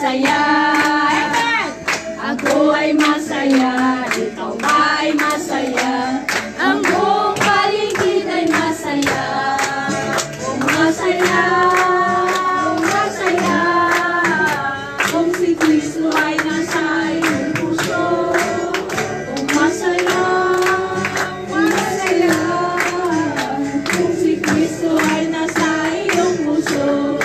masaya. Amen! Ako ay masaya, ikaw ba ay masaya? Ang buong paligid ay masaya. Kung masaya, masaya. Kung si Kristo ay nasa iyong puso. Kung masaya, masaya. Kung si Kristo ay nasa iyong puso.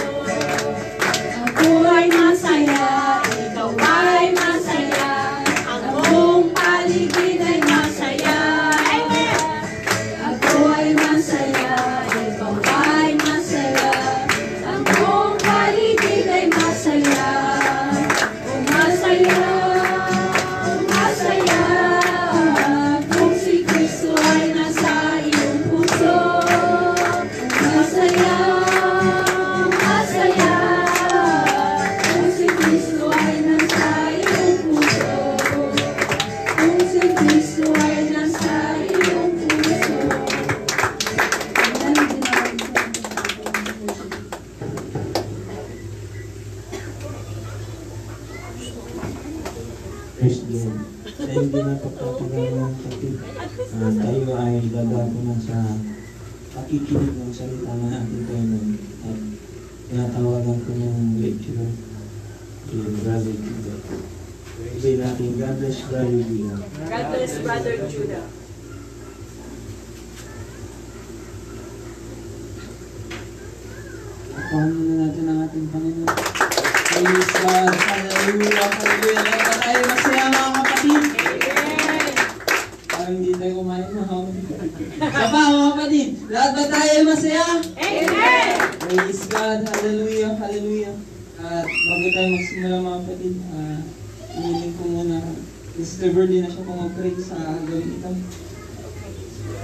Ako ay masaya, ikaw ay masaya. Ang buong paligid ay masaya. Amen! Ako ay masaya, ikaw ay masaya. Ang buong paligid ay masaya. Kung masaya, masaya. Kung si Kristo ay nasa iyong puso. Kung masaya, masaya. Kung si Kristo ay nasa iyong puso. Kung si Kristo ay nasa iyong puso. Praise God. Sa hindi na pagtatagal ng kapit, tayo ay dadako na sa pakikinig ng salita ng ating Panginoon. At tinatawagan ko ng lecturer, si Brother Judah. Sabihin natin, God bless Brother Judah. God bless Brother Judah. Akuhan muna natin ang ating Panginoon. Praise God. Hallelujah. Hallelujah. Lahat ba tayo masaya mga kapatid? Parang hindi tayo kumain mga kapatid. Saba mga kapatid, lahat ba tayo masaya? Amen! Praise God. Hallelujah. Hallelujah. At bago tayo magsimula mga kapatid, iniling ko muna. Sister Verdi na siya kung mag-pray sa gawin ito.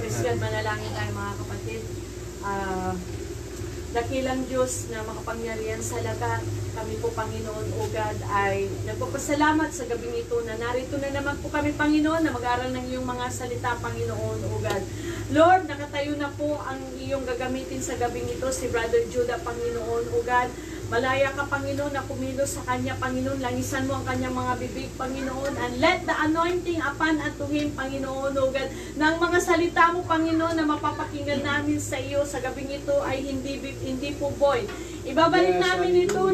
Christian, manalangin tayo mga kapatid. Dakilang Diyos na makapangyarihan sa lahat, kami po Panginoon o God ay nagpapasalamat sa gabing ito na narito na naman po kami Panginoon na mag-aral ng iyong mga salita Panginoon o God. Lord, nakatayo na po ang iyong gagamitin sa gabing ito si Brother Judah Panginoon o God. Malaya ka, Panginoon, na kumilos sa kanya, Panginoon. Langisan mo ang kanyang mga bibig, Panginoon. And let the anointing upon unto him, Panginoon, O God, ng mga salita mo, Panginoon, na mapapakinggan namin sa iyo sa gabing ito ay hindi po void. Ibabalik namin ito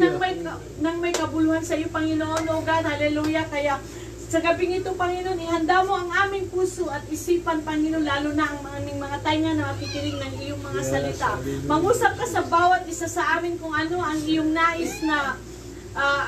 nang may kabuluhan sa iyo, Panginoon, O God. Hallelujah. Kaya sa gabing ito, Panginoon, ihanda mo ang aming puso at isipan, Panginoon, lalo na ang aming mga tainga na makikinig ng iyong mga salita. Mangusap ka sa bawat isa sa amin kung ano ang iyong nais na,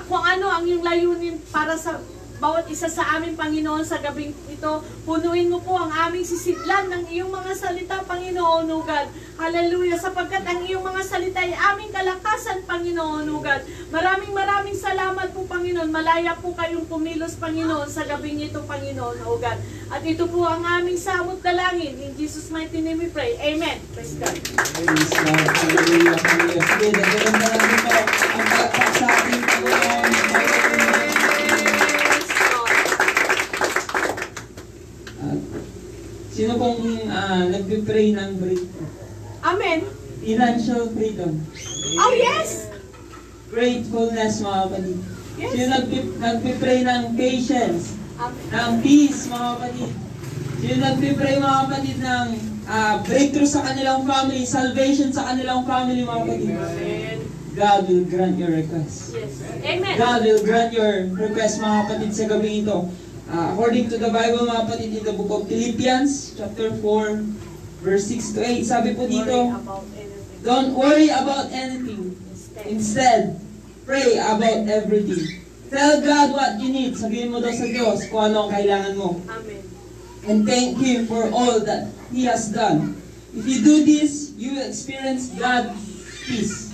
kung ano ang iyong layunin para sa bawat isa sa amin, Panginoon, sa gabing ito. Punuin mo po ang aming sisidlan ng iyong mga salita, Panginoon, O God. Hallelujah, sapagkat ang iyong mga salita ay aming kalakasan, Panginoon, O God. Maraming salamat po, Panginoon. Malaya po kayong pumilos, Panginoon, sa gabing ito, Panginoon, O God. At ito po ang aming samot dalangin. In Jesus' mighty name we pray. Amen. Praise God. Praise God. Hallelujah. Hallelujah. Sige, nagkaroon na lang ito ang pagpak sa ating Panginoon. Sino pong nagpipray ng breakthrough? Amen. Financial freedom. Oh, yes! Gratefulness, mga kapatid. Yes. Sino nagpipray ng patience? Amen. Ng peace, mga kapatid. Sino nagpipray, mga kapatid, ng breakthrough sa kanilang family, salvation sa kanilang family, mga kapatid. Amen. God will grant your request. Yes. Amen. God will grant your request, mga kapatid, sa gabi ito. According to the Bible, mga kapatid, in the book of Philippians, chapter 4, verse 6 to 8, sabi po dito, don't worry about anything. Instead, pray about everything. Tell God what you need. Sabihin mo daw sa Diyos kung ano ang kailangan mo. Amen. And thank Him for all that He has done. If you do this, you will experience God's peace,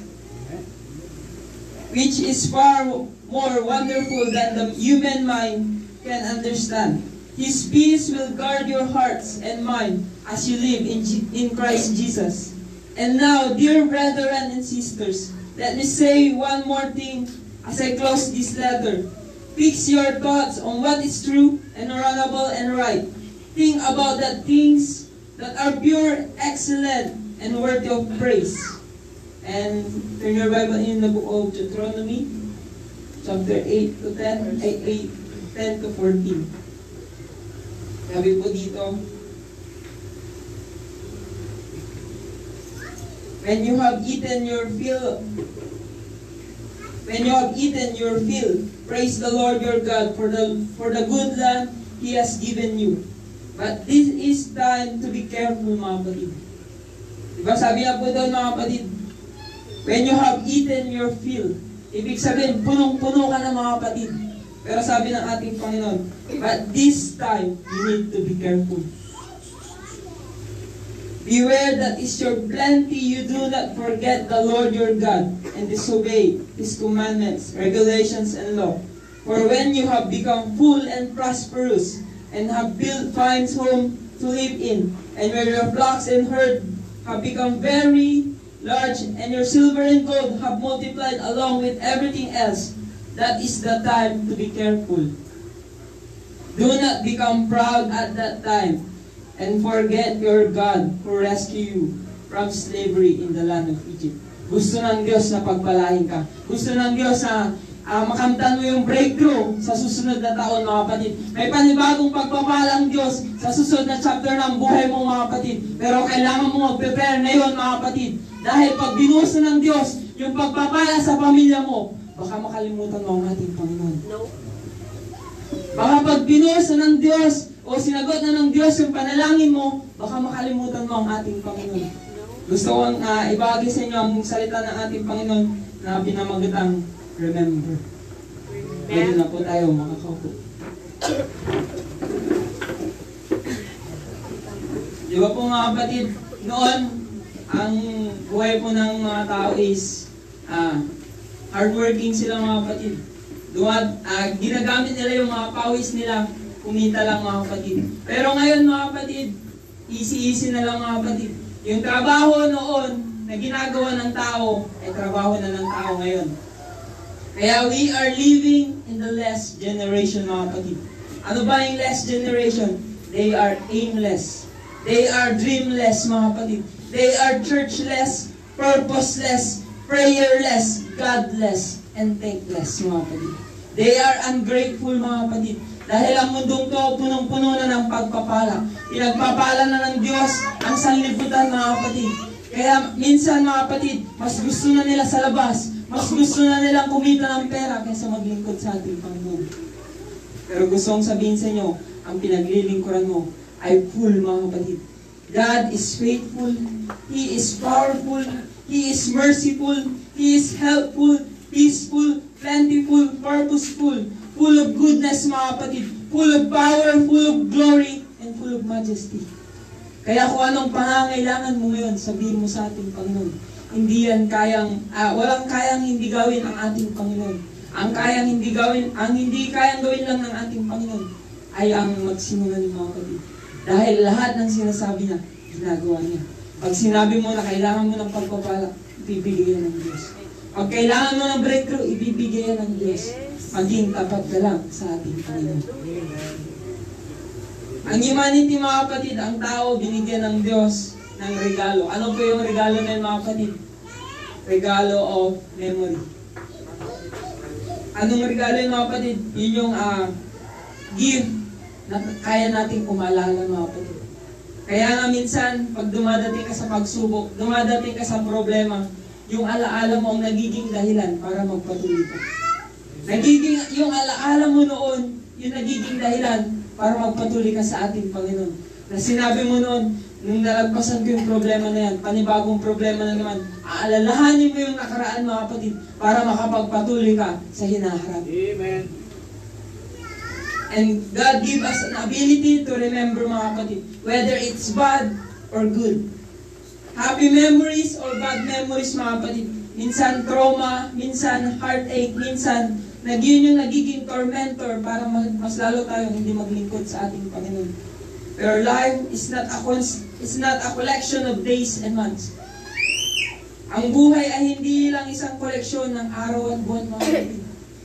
which is far more wonderful than the human mind can understand. His peace will guard your hearts and mind as you live in Christ Jesus. And now, dear brethren and sisters, let me say one more thing as I close this letter. Fix your thoughts on what is true and honorable and right. Think about the things that are pure, excellent, and worthy of praise. And turn your Bible in the book of Deuteronomy, chapter 8 to 10, ay 10 to 14. Sabi po dito, when you have eaten your fill, praise the Lord your God for the good land He has given you. But this is time to be careful, mga kapatid. Diba sabi na po doon, mga kapatid, when you have eaten your fill, ibig sabihin, punong-puno ka na, mga kapatid. Pero sabi ng ating Panginoon, but this time, you need to be careful. Beware that is your plenty, you do not forget the Lord your God, and disobey His commandments, regulations, and law. For when you have become full and prosperous, and have built fine home to live in, and where your flocks and herd have become very large, and your silver and gold have multiplied along with everything else, that is the time to be careful. Do not become proud at that time, and forget your God who rescued you from slavery in the land of Egypt. Gusto ng Diyos na pagpalain ka. Gusto ng Diyos na makamtan mo yung breakthrough sa susunod na taon, mga kapatid. May panibagong pagpapalang Diyos sa susunod na chapter ng buhay mo, mga kapatid. Pero kailangan mo mag-prepare na yun, mga kapatid. Dahil pag binuso ng Diyos yung pagpapala sa pamilya mo, baka makalimutan mo ang ating Panginoon. No. Baka pag binuso ng Diyos o sinagot na ng Diyos yung panalangin mo, baka makalimutan mo ang ating Panginoon. Gusto kong ibahagi sa inyo ang salita ng ating Panginoon na pinamagatang remember. Pwede na po tayo makakaupo. Di ba po, mga kapatid, noon, ang buhay po ng mga tao is hardworking sila, mga kapatid. Ginagamit nila yung mga pawis nila, kumita lang, mga kapatid. Pero ngayon, mga kapatid, easy-easy na lang, mga kapatid. Yung trabaho noon na ginagawa ng tao, ay trabaho na ng tao ngayon. Kaya we are living in the last generation, mga kapatid. Ano ba yung last generation? They are aimless. They are dreamless, mga kapatid. They are churchless, purposeless, prayerless, godless, and thankless, mga kapatid. They are ungrateful, mga kapatid. Dahil ang mundong to, punong-puno na ng pagpapala. Pinagpapala na ng Diyos ang sanlibutan, mga kapatid. Kaya minsan, mga kapatid, mas gusto na nila sa labas, mas gusto na nilang kumita ng pera kaysa maglingkod sa ating Panginoon. Pero gusto kong sabihin sa inyo, ang pinaglilingkuran mo ay full, mga kapatid. God is faithful, He is powerful, He is merciful, He is helpful, peaceful, plentiful, purposeful, full of goodness, mga kapatid, full of power, full of glory, and full of majesty. Kaya kung anong pangangailangan mo ngayon, sabihin mo sa ating Panginoon. Hindi yan walang kayang hindi gawin ang ating Panginoon. Ang hindi kayang gawin lang ng ating Panginoon ay ang magsimula ng mga kapatid. Dahil lahat ng sinasabi niya, ginagawa niya. Pag sinabi mo na kailangan mo ng pagpapala, ibibigay yan ng Diyos. Pag kailangan mo ng breakthrough, ibibigay yan ng Diyos. Maging tapat ka lang sa ating Panginoon. Ang humanity, mga kapatid, ang tao binigyan ng Diyos ng regalo. Ano po yung regalo na yun, mga kapatid? Regalo of memory. Anong regalo yun, mga kapatid? Yun yung gift na kaya nating umalala, mga kapatid. Kaya nga minsan, pag dumadating ka sa pagsubok, dumadating ka sa problema, yung alaala mo ang nagiging dahilan para magpatuloy ka. Yung alaala mo noon, yung nagiging dahilan para magpatuloy ka sa ating Panginoon. Na sinabi mo noon, nung nalagpasan ko yung problema na yan, panibagong problema na naman, aalalahanin mo yung nakaraan, mga kapatid, para makapagpatuloy ka sa hinaharap. Amen. And God give us an ability to remember, mga kapatid, whether it's bad or good. Happy memories or bad memories, mga kapatid. Minsan trauma, minsan heartache, minsan yun yung nagiging tormentor para mas lalo tayong hindi maglingkod sa ating Panginoon. Pero life is not a collection of days and months. Ang buhay ay hindi lang isang koleksyon ng araw at buwan, mga kapatid.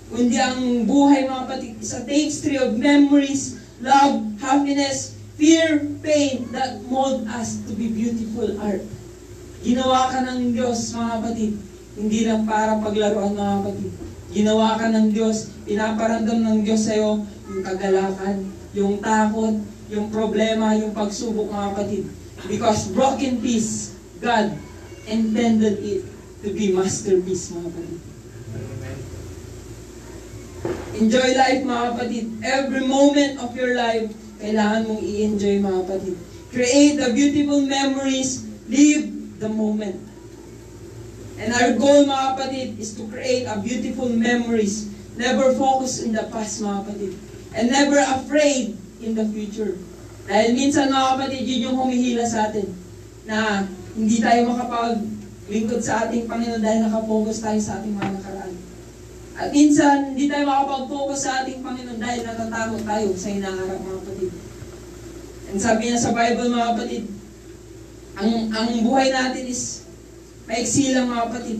Kundi ang buhay, mga kapatid, is a tapestry of memories, love, happiness, fear, pain that mold us to be beautiful art. Ginawa ka ng Diyos, mga kapatid, hindi lang para paglaruan, mga kapatid, Ginawa ka ng Diyos, pinaparamdam ng Diyos sa'yo yung kagalakan, yung takot, yung problema, yung pagsubok mga kapatid. Because broken peace, God intended it to be masterpiece mga kapatid. Enjoy life mga kapatid. Every moment of your life, kailangan mong i-enjoy mga kapatid. Create the beautiful memories, live the moment. And our goal mga kapatid is to create a beautiful memories. Never focus in the past mga kapatid. And never afraid in the future. Dahil minsan mga kapatid, yun yung humihila sa atin. Na hindi tayo makapaglingkod sa ating Panginoon dahil nakafocus tayo sa ating mga nakaraan. At minsan, hindi tayo makapag-focus sa ating Panginoon dahil natatakot tayo sa hinaharap mga kapatid. And sabi niya sa Bible mga kapatid, ang buhay natin is maiksi lang mga kapatid.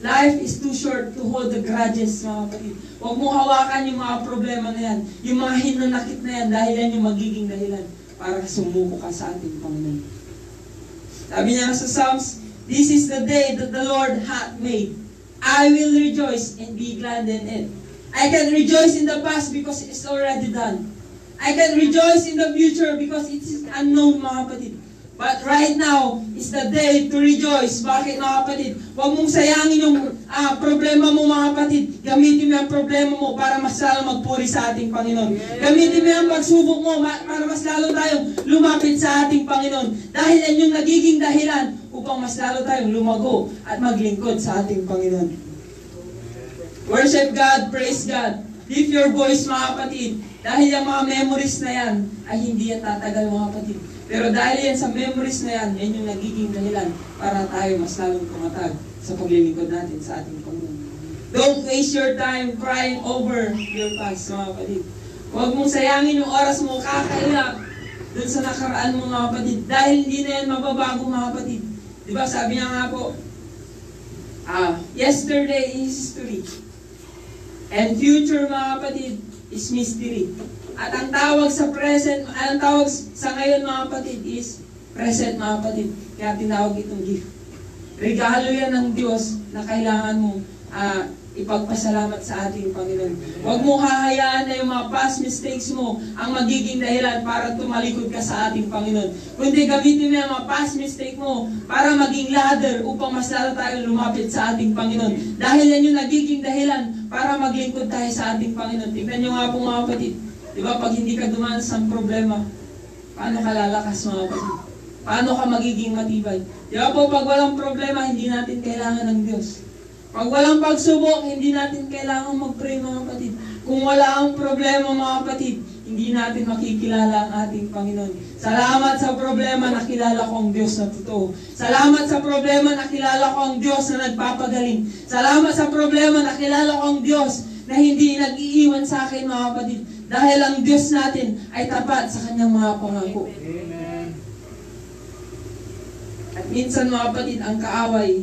Life is too short to hold the grudges mga kapatid. Huwag mong hawakan yung mga problema na yan, yung mga hinanakit na yan, dahil yan yung magiging dahilan para sumuko ka sa ating Panginoon. Sabi niya sa Psalms, "This is the day that the Lord hath made. I will rejoice and be glad in it." I can rejoice in the past because it's already done. I can rejoice in the future because it is unknown mga kapatid. But right now is the day to rejoice. Bakit mga kapatid? Huwag mong sayangin yung problema mo mga kapatid. Gamitin mo yung problema mo para mas lalo magpuri sa ating Panginoon. Gamitin mo yung pagsubok mo para mas lalo tayong lumapit sa ating Panginoon. Dahil yan yung nagiging dahilan upang mas lalo tayong lumago at maglingkod sa ating Panginoon. Worship God, praise God. Lift your voice mga kapatid. Dahil yung mga memories na yan ay hindi yan tatagal mga kapatid. Pero dahil yan sa memories na yan, yan yung nagiging dahilan para tayo mas lalong tumatag sa paglilingkod natin sa ating Panginoon. Don't waste your time crying over your past mga kapatid. Huwag mong sayangin yung oras mo kakaiyak dun sa nakaraan mo mga kapatid. Dahil hindi na yan mababago mga kapatid. Diba sabi niya nga po, yesterday is history. And future mga kapatid is mystery. At ang tawag sa present, ang tawag sa ngayon mga kapatid is present mga kapatid. Kaya tinawag itong gift. Regalo yan ng Diyos na kailangan mong ipagpasalamat sa ating Panginoon. Huwag mong hahayaan na yung mga past mistakes mo ang magiging dahilan para tumalikod ka sa ating Panginoon. Kundi gamitin mo yung mga past mistake mo para maging ladder upang mas lalo tayong lumapit sa ating Panginoon. Dahil yan yung nagiging dahilan para maglingkod tayo sa ating Panginoon. Tignan nyo nga po mga kapatid. Diba pag hindi ka dumaan sa problema, paano ka lalakas mga kapatid? Paano ka magiging matibay? Diba po pag walang problema, hindi natin kailangan ng Diyos. Pag walang pagsubok, hindi natin kailangan mag-pray mga kapatid. Kung wala ang problema mga kapatid, hindi natin makikilala ang ating Panginoon. Salamat sa problema, nakilala ko ang Diyos na totoo. Salamat sa problema, nakilala ko ang Diyos na nagpapagaling. Salamat sa problema, nakilala ko ang Diyos na hindi nag-iiwan sa akin mga kapatid. Dahil ang Diyos natin ay tapat sa kanyang mga pangako. Amen. At minsan mga kapatid, ang kaaway,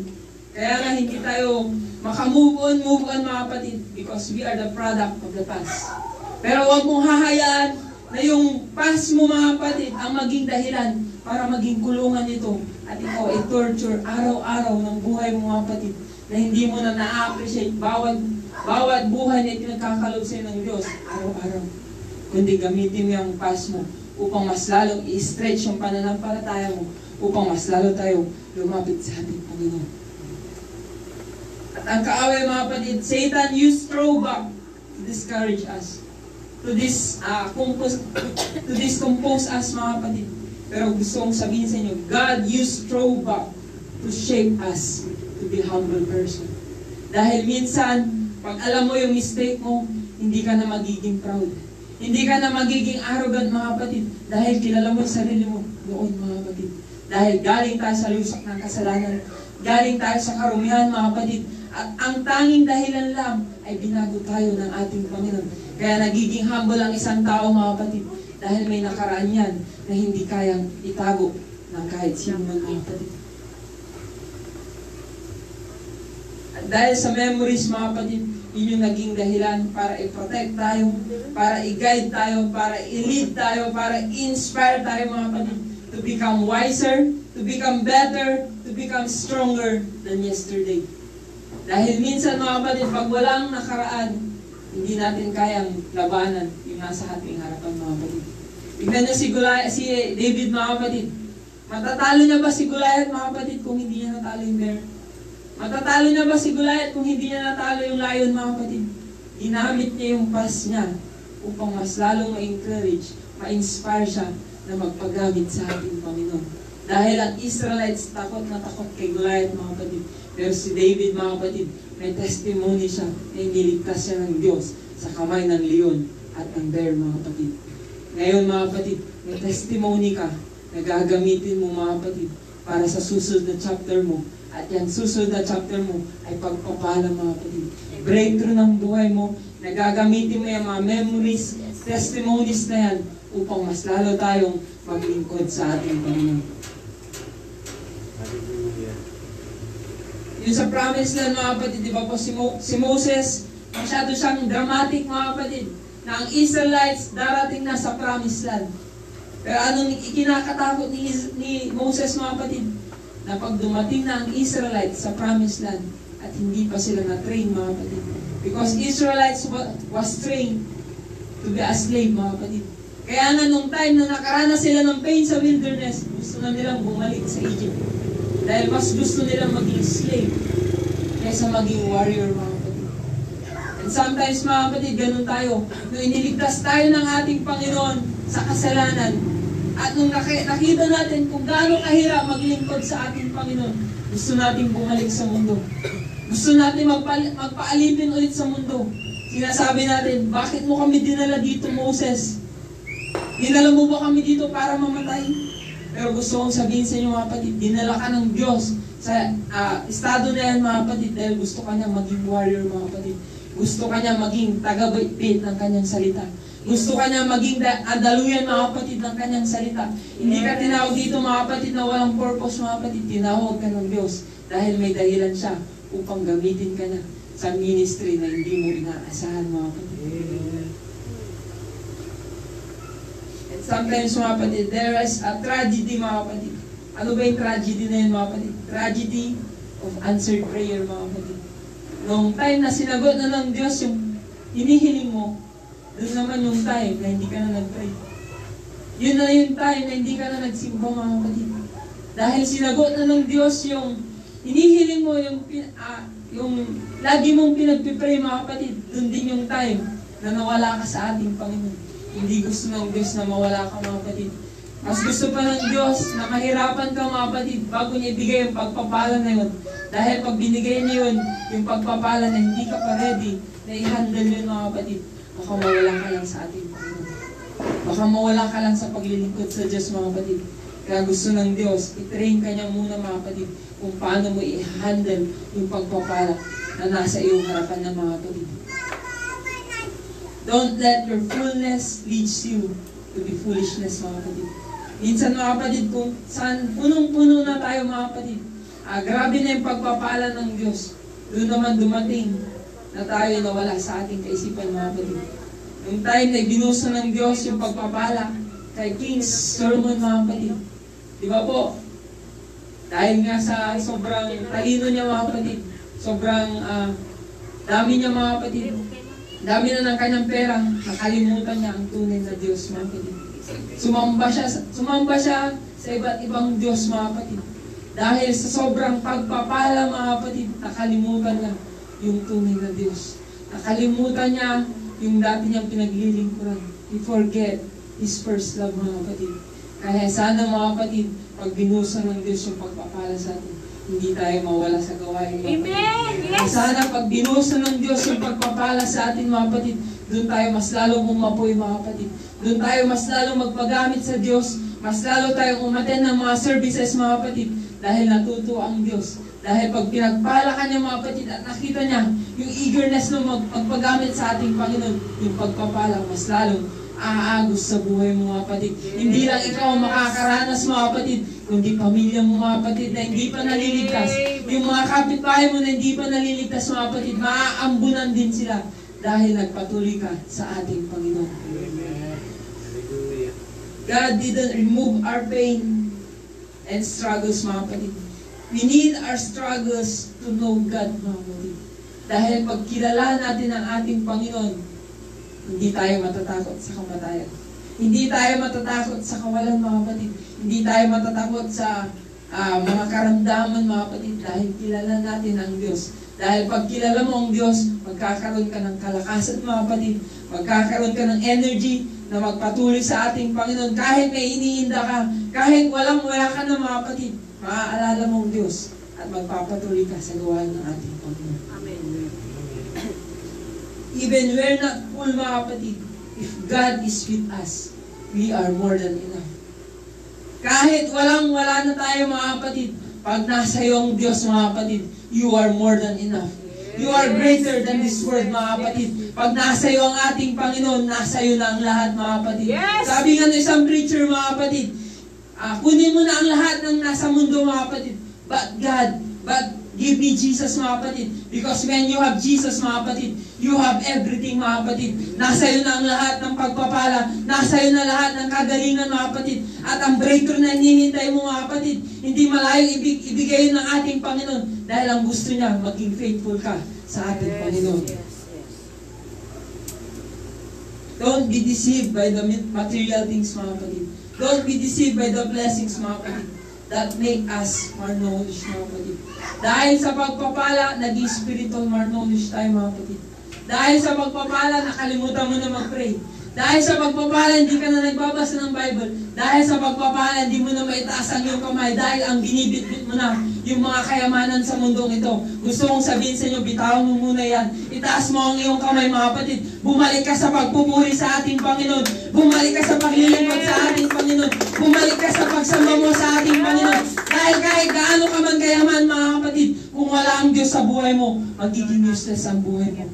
kaya nga hindi tayo maka-move on mga kapatid, because we are the product of the past. Pero huwag mong hahayaan na yung past mo mga kapatid ang maging dahilan para maging kulungan ito at ikaw ay torture araw-araw ng buhay mo mga kapatid na hindi mo na na-appreciate bawat buhay na pinagkakalob sa'yo ng Diyos araw-araw. Kundi gamitin mo yung past mo upang mas lalong i-stretch yung pananampalataya mo upang mas lalo tayo lumapit sa ating Panginoon. At ang kaaway mga kapatid, Satan used throwback to discourage us. To discompose us mga kapatid. Pero gusto kong sabihin sa inyo, God used throwback to shape us to be humble person. Dahil minsan, pag alam mo yung mistake mo, hindi ka na magiging proud. Hindi ka na magiging arrogant mga kapatid. Dahil kilala mo yung sarili mo noon mga kapatid. Dahil galing tayo sa lusak ng kasalanan. Galing tayo sa karumihan mga kapatid. At ang tanging dahilan lang ay binago tayo ng ating Panginoon. Kaya nagiging humble ang isang tao mga kapatid. Dahil may nakaraan yan na hindi kayang itago ng kahit sino man mga kapatid. At dahil sa memories mga kapatid, yun yung naging dahilan para i-protect tayo, para i-guide tayo, para i-lead tayo, para i-inspire tayo mga kapatid to become wiser, to become better, to become stronger than yesterday. Dahil minsan mga kapatid, pag walang nakaraan, hindi natin kayang labanan yung nasa ating harapan mga kapatid. Tignan nyo si David mga kapatid. Matatalo niya ba si Goliath mga kapatid kung hindi niya natalo yung bear? Matatalo niya ba si Goliath kung hindi niya natalo yung lion mga kapatid? Ginamit niya yung past niya upang mas lalong ma-encourage, ma-inspire siya na magpagamit sa ating Panginoon. Dahil ang Israelites takot na takot kay Goliath mga kapatid. Pero si David mga kapatid, may testimony siya na iniligtas siya ng Diyos sa kamay ng leon at ng bear mga kapatid. Ngayon mga kapatid, may testimony ka na gagamitin mo mga kapatid para sa susunod na chapter mo. At yan susunod na chapter mo ay pagpapala mga kapatid. Breakthrough ng buhay mo, na gagamitin mo yung mga memories, testimonies na yan upang mas lalo tayong maglingkod sa ating Panginoon. Yun sa promise land mga kapatid, di ba po si Moses, masyado siyang dramatic mga kapatid, na ang Israelites darating na sa promise land. Pero anong ikinakatakot ni Moses mga kapatid? Na pag dumating na ang Israelites sa promised land at hindi pa sila na-train mga kapatid. Because Israelites was trained to be a slave mga kapatid. Kaya nga nung time na nakaranas sila ng pain sa wilderness, gusto na nilang bumalik sa Egypt. Dahil mas gusto nilang maging slave kaysa maging warrior mga kapatid. And sometimes mga kapatid, ganun tayo. Nung iniligtas tayo ng ating Panginoon sa kasalanan, at nung nakita natin kung gaano kahirap maglingkod sa ating Panginoon, gusto natin bumalik sa mundo. Gusto natin magpaalipin ulit sa mundo. Sinasabi natin, bakit mo kami dinala dito, Moses? Dinala mo ba kami dito para mamatay? Pero gusto kong sabihin sa inyo mga kapatid, dinala ka ng Diyos sa estado na yan mga kapatid dahil gusto ka niya maging warrior mga kapatid. Gusto ka niya maging taga-bitbit ng kanyang salita. Gusto ka niya maging andaluyan mga kapatid ng kanyang salita. Hindi ka tinawag dito mga kapatid na walang purpose mga kapatid. Tinawag ka ng Diyos dahil may dahilan siya upang gamitin ka na sa ministry na hindi mo inaasahan mga kapatid. And sometimes mga kapatid, there is a tragedy mga kapatid. Ano ba yung tragedy na yun mga kapatid? Tragedy of answered prayer mga kapatid. Noong time na sinagot na ng Diyos yung hinihiling mo, doon naman yung time na hindi ka na nag-pray. Yun na yung time na hindi ka na nagsimba mga kapatid. Dahil sinagot na ng Diyos yung hinihiling mo, yung lagi mong pinagpipray mga kapatid, doon din yung time na nawala ka sa ating Panginoon. Hindi gusto ng Diyos na mawala ka mga kapatid. Mas gusto pa ng Diyos na mahirapan ka mga kapatid bago niya ibigay yung pagpapala na yun. Dahil pag binigay niya yun, yung pagpapala na hindi ka pa ready na i-handle yun mga kapatid, baka mawala ka lang sa ating Panginoon. Baka mawala ka lang sa paglilingkod sa Diyos mga kapatid. Kaya gusto ng Diyos, i-train ka niya muna mga kapatid kung paano mo i-handle yung pagpapala na nasa iyong harapan ng mga kapatid. Don't let your fullness lead you to be foolishness mga kapatid. Minsan mga kapatid, kung saan punong-puno na tayo mga kapatid, grabe na yung pagpapala ng Diyos. Doon naman dumating na tayo nawala sa ating kaisipan mga kapatid. Yung time na binuso ng Diyos yung pagpapala kay King Solomon mga kapatid. Di ba po? Dahil nga sa sobrang talino niya mga kapatid, sobrang dami niya mga kapatid, dami na ng kanyang pera, nakalimutan niya ang tunay na Diyos mga kapatid. Sumamba siya sa iba't ibang Diyos mga kapatid. Dahil sa sobrang pagpapala mga kapatid, nakalimutan niya yung tunay na Diyos. Nakalimutan niya yung dati niyang pinaglilingkuran. He forget His first love mga kapatid. Kaya sana mga kapatid, pag binuso ng Diyos yung pagpapala sa atin, hindi tayo mawala sa gawain. Amen! Yes! Sana pag binuso ng Diyos yung pagpapala sa atin mga kapatid, doon tayo mas lalong umapoy mga kapatid. Doon tayo mas lalong magpagamit sa Diyos, mas lalo tayong umaten ng mga services mga kapatid, dahil natuto ang Diyos. Dahil pag pinagpala ka niya mga kapatid at nakita niya yung eagerness na magpagamit sa ating Panginoon, yung pagpapala mas lalong aagos sa buhay mo mga kapatid. Hindi lang ikaw ang makakaranas mga kapatid, kundi pamilya mo mga kapatid na hindi pa naliligtas. Yung mga kapitbahay mo na hindi pa naliligtas mga kapatid, maaambunan din sila dahil nagpatuloy ka sa ating Panginoon. God didn't remove our pain and struggles mga kapatid. We need our struggles to know God, mga kapatid. Dahil pag kilala natin ang ating Panginoon, hindi tayo matatakot sa kamatayan. Hindi tayo matatakot sa kawalan, mga kapatid. Hindi tayo matatakot sa mga karamdaman, mga kapatid, dahil kilala natin ang Diyos. Dahil pag kilala mo ang Diyos, magkakaroon ka ng kalakasan, mga kapatid. Magkakaroon ka ng energy na magpatuloy sa ating Panginoon. Kahit may iniinda ka, kahit wala ka na, mga kapatid, maaalala mo ang Diyos at magpapatuloy ka sa gawain ng ating Panginoon. Amen. Even we're not full, mga kapatid, if God is with us, we are more than enough. Kahit wala na tayo, mga kapatid, pag nasa iyo ang Diyos, mga kapatid, you are more than enough. You are greater than this world, mga kapatid. Pag nasa iyo ang ating Panginoon, nasa iyo na ang lahat, mga kapatid. Yes! Sabi nga ng isang preacher, mga kapatid, kunin mo na ang lahat ng nasa mundo, mga kapatid. But give me Jesus, mga kapatid. Because when you have Jesus, mga kapatid, you have everything, mga kapatid. Nasa iyo na ang lahat ng pagpapala. Nasa iyo na lahat ng kagalingan, mga kapatid. At ang breakthrough na hinihintay mo, mga kapatid, hindi malayong ibigay ng ating Panginoon. Dahil ang gusto niya, maging faithful ka sa ating Panginoon. Don't be deceived by the material things, mga kapatid. Don't be deceived by the blessings, mga kapatid, that make us more knowledge, mga kapatid. Dahil sa pagpapala, naging spiritual more knowledge tayo, mga kapatid. Dahil sa pagpapala, nakalimutan mo na mag-pray. Dahil sa pagpapala, hindi ka na nagbabasa ng Bible. Dahil sa pagpapala, hindi mo na maitaas ang iyong kamay. Dahil ang binibitbit mo na yung mga kayamanan sa mundong ito. Gusto kong sabihin sa inyo, bitawan mo muna yan. Itaas mo ang iyong kamay, mga kapatid. Bumalik ka sa pagpupuri sa ating Panginoon. Bumalik ka sa paglilingkod sa ating Panginoon. Bumalik ka sa pagsamba mo sa ating Panginoon. Dahil kahit gaano ka man kayaman, mga kapatid, kung wala ang Diyos sa buhay mo, magiging useless ang buhay mo.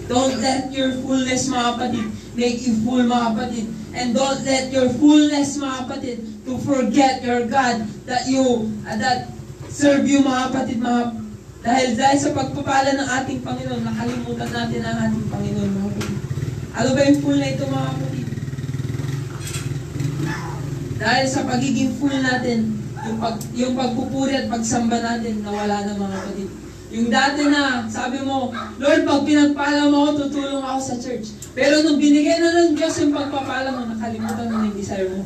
Don't let your fullness, mga kapatid, make you full, mga kapatid. And don't let your fullness, mga kapatid, to forget your God that serve you, mga kapatid, dahil sa pagpapala ng ating Panginoon, nakalimutan natin ang ating Panginoon, mga kapatid. Ano ba yung full na ito, mga kapatid? Dahil sa pagiging full natin, yung pagpupuri at pagsamba natin, nawala na, mga kapatid. Yung dati na, sabi mo, Lord, pag pinagpala mo ako, tutulong ako sa church. Pero nung binigay na ng Diyos yung pagpapala mo, nakalimutan mo na yung desire mo.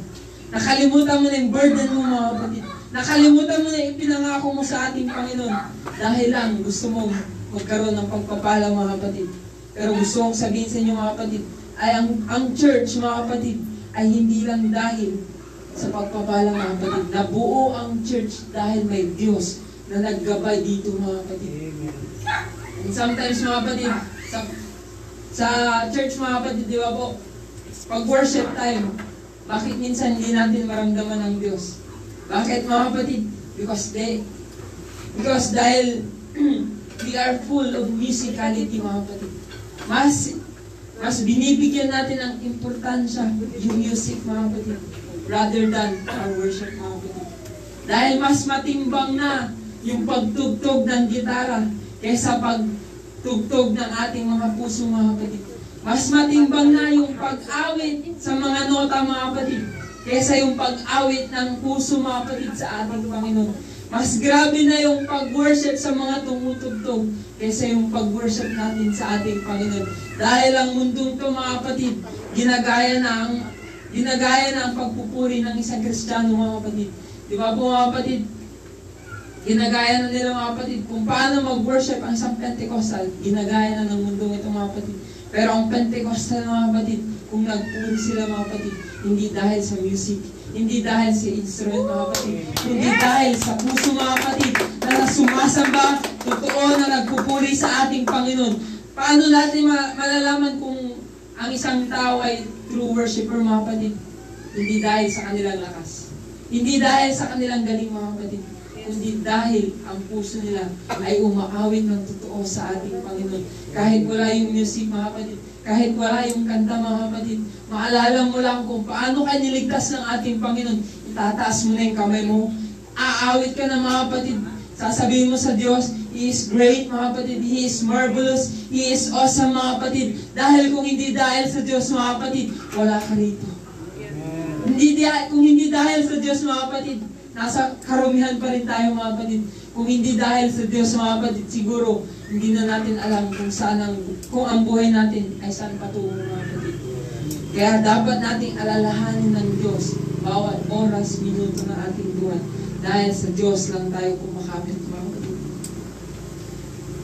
Nakalimutan mo na yung burden mo, mga kapatid. Nakalimutan mo na yung ipinangako mo sa ating Panginoon. Dahil lang, gusto mo magkaroon ng pagpapala, mga kapatid. Pero gusto kong sabihin sa inyo, mga kapatid, ay ang church, mga kapatid, ay hindi lang dahil sa pagpapala, mga kapatid. Nabuo ang church dahil may Diyos na naggabay dito, mga kapatid. And sometimes, mga kapatid, sa church, mga kapatid, di ba po, pag worship time, bakit minsan hindi natin maramdaman ang Diyos? Bakit, mga kapatid? Because dahil we are full of musicality, mga kapatid. Mas binibigyan natin ng importansya yung music, mga kapatid, rather than our worship, mga kapatid. Dahil mas matimbang na yung pagtugtog ng gitara kaysa pagtugtog ng ating mga puso, mga kapatid. Mas matimbang na yung pag-awit sa mga nota, mga kapatid, kaysa yung pag-awit ng puso, mga kapatid, sa ating Panginoon. Mas grabe na yung pag-worship sa mga tumutugtog kaysa yung pag-worship natin sa ating Panginoon. Dahil ang mundong to, mga kapatid, ginagaya na ang pagpupuri ng isang Kristiyano, mga kapatid. Di ba po, mga kapatid? Ginagaya na nila, mga kapatid, kung paano mag-worship ang isang Pentecostal, ginagaya na ng mundong ito, mga kapatid. Pero ang Pentecostal, mga kapatid, kung nagpuri sila, mga kapatid, hindi dahil sa music, hindi dahil sa instrument, mga kapatid, hindi dahil sa puso, mga kapatid, na sumasamba, totoo na nagpupuri sa ating Panginoon. Paano natin malalaman kung ang isang tao ay true worshiper, mga kapatid? Hindi dahil sa kanilang lakas. Hindi dahil sa kanilang galing, mga kapatid. Kundi dahil ang puso nila ay umaawit ng totoo sa ating Panginoon. Kahit wala yung music, mga kapatid, kahit wala yung kanta, mga kapatid, maalala mo lang kung paano ka niligtas ng ating Panginoon. Itataas mo na yung kamay mo, aawit ka na, mga kapatid. Sasabihin mo sa Diyos, He is great, mga kapatid. He is marvelous. He is awesome, mga kapatid. Dahil kung hindi dahil sa Diyos, mga kapatid, wala ka rito. Kung hindi dahil sa Diyos, mga kapatid, nasa karumihan pa rin tayo mga kapatid. Kung hindi dahil sa Diyos mga kapatid, siguro hindi na natin alam kung ang buhay natin ay saan patungo mga kapatid. Kaya dapat nating alalahanin ng Diyos bawat oras, minuto ng ating buhay. Dahil sa Diyos lang tayo kumakapit mga kapatid.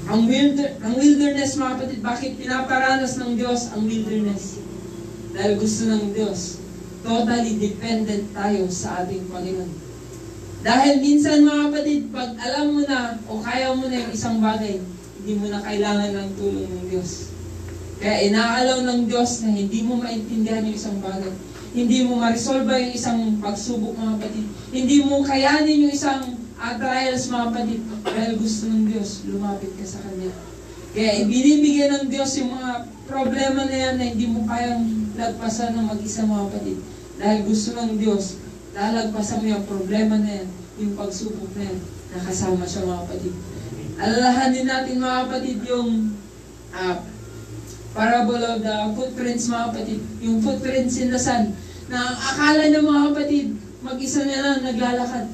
Ang wilderness mga kapatid, bakit pinaparanas ng Diyos ang wilderness? Dahil gusto ng Diyos, totally dependent tayo sa ating Panginoon. Dahil minsan mga kapatid, pag alam mo na o kaya mo na yung isang bagay, hindi mo na kailangan ng tulong ng Diyos. Kaya inaalaw ng Diyos na hindi mo maintindihan yung isang bagay. Hindi mo ma-resolve yung isang pagsubok mga kapatid. Hindi mo kayanin yung isang trials mga kapatid. Dahil gusto ng Diyos, lumapit ka sa Kanya. Kaya ibinibigyan ng Diyos yung mga problema na yan na hindi mo kayang lagpasan ng mag-isa mga kapatid. Dahil gusto ng Diyos, lalagpasan mo yung problema na yan, yung pagsubok na yan, nakasama siya mga kapatid. Alalahanin natin mga kapatid yung parable of the footprints mga kapatid. Yung footprints in the sand, na akala niya mga kapatid, mag-isa niya lang naglalakad.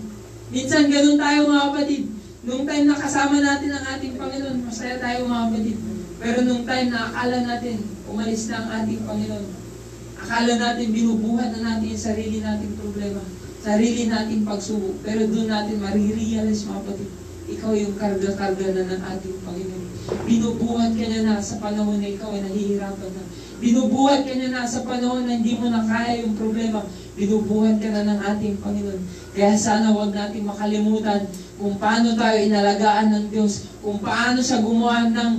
Minsan ganun tayo mga kapatid. Nung time na kasama natin ang ating Panginoon, masaya tayo mga kapatid. Pero nung time na akala natin, umalis na ang ating Panginoon. Akala natin, binubuhat na natin yung sarili nating problema, sarili nating pagsubok. Pero doon natin marirealize mga kapatid, ikaw yung karga-karga na ng ating Panginoon. Binubuhat ka niya na sa panahon na ikaw ay nahihirapan na. Binubuhat ka niya na sa panahon na hindi mo na kaya yung problema. Binubuhat ka na ng ating Panginoon. Kaya sana huwag natin makalimutan kung paano tayo inalagaan ng Diyos, kung paano siya gumawa ng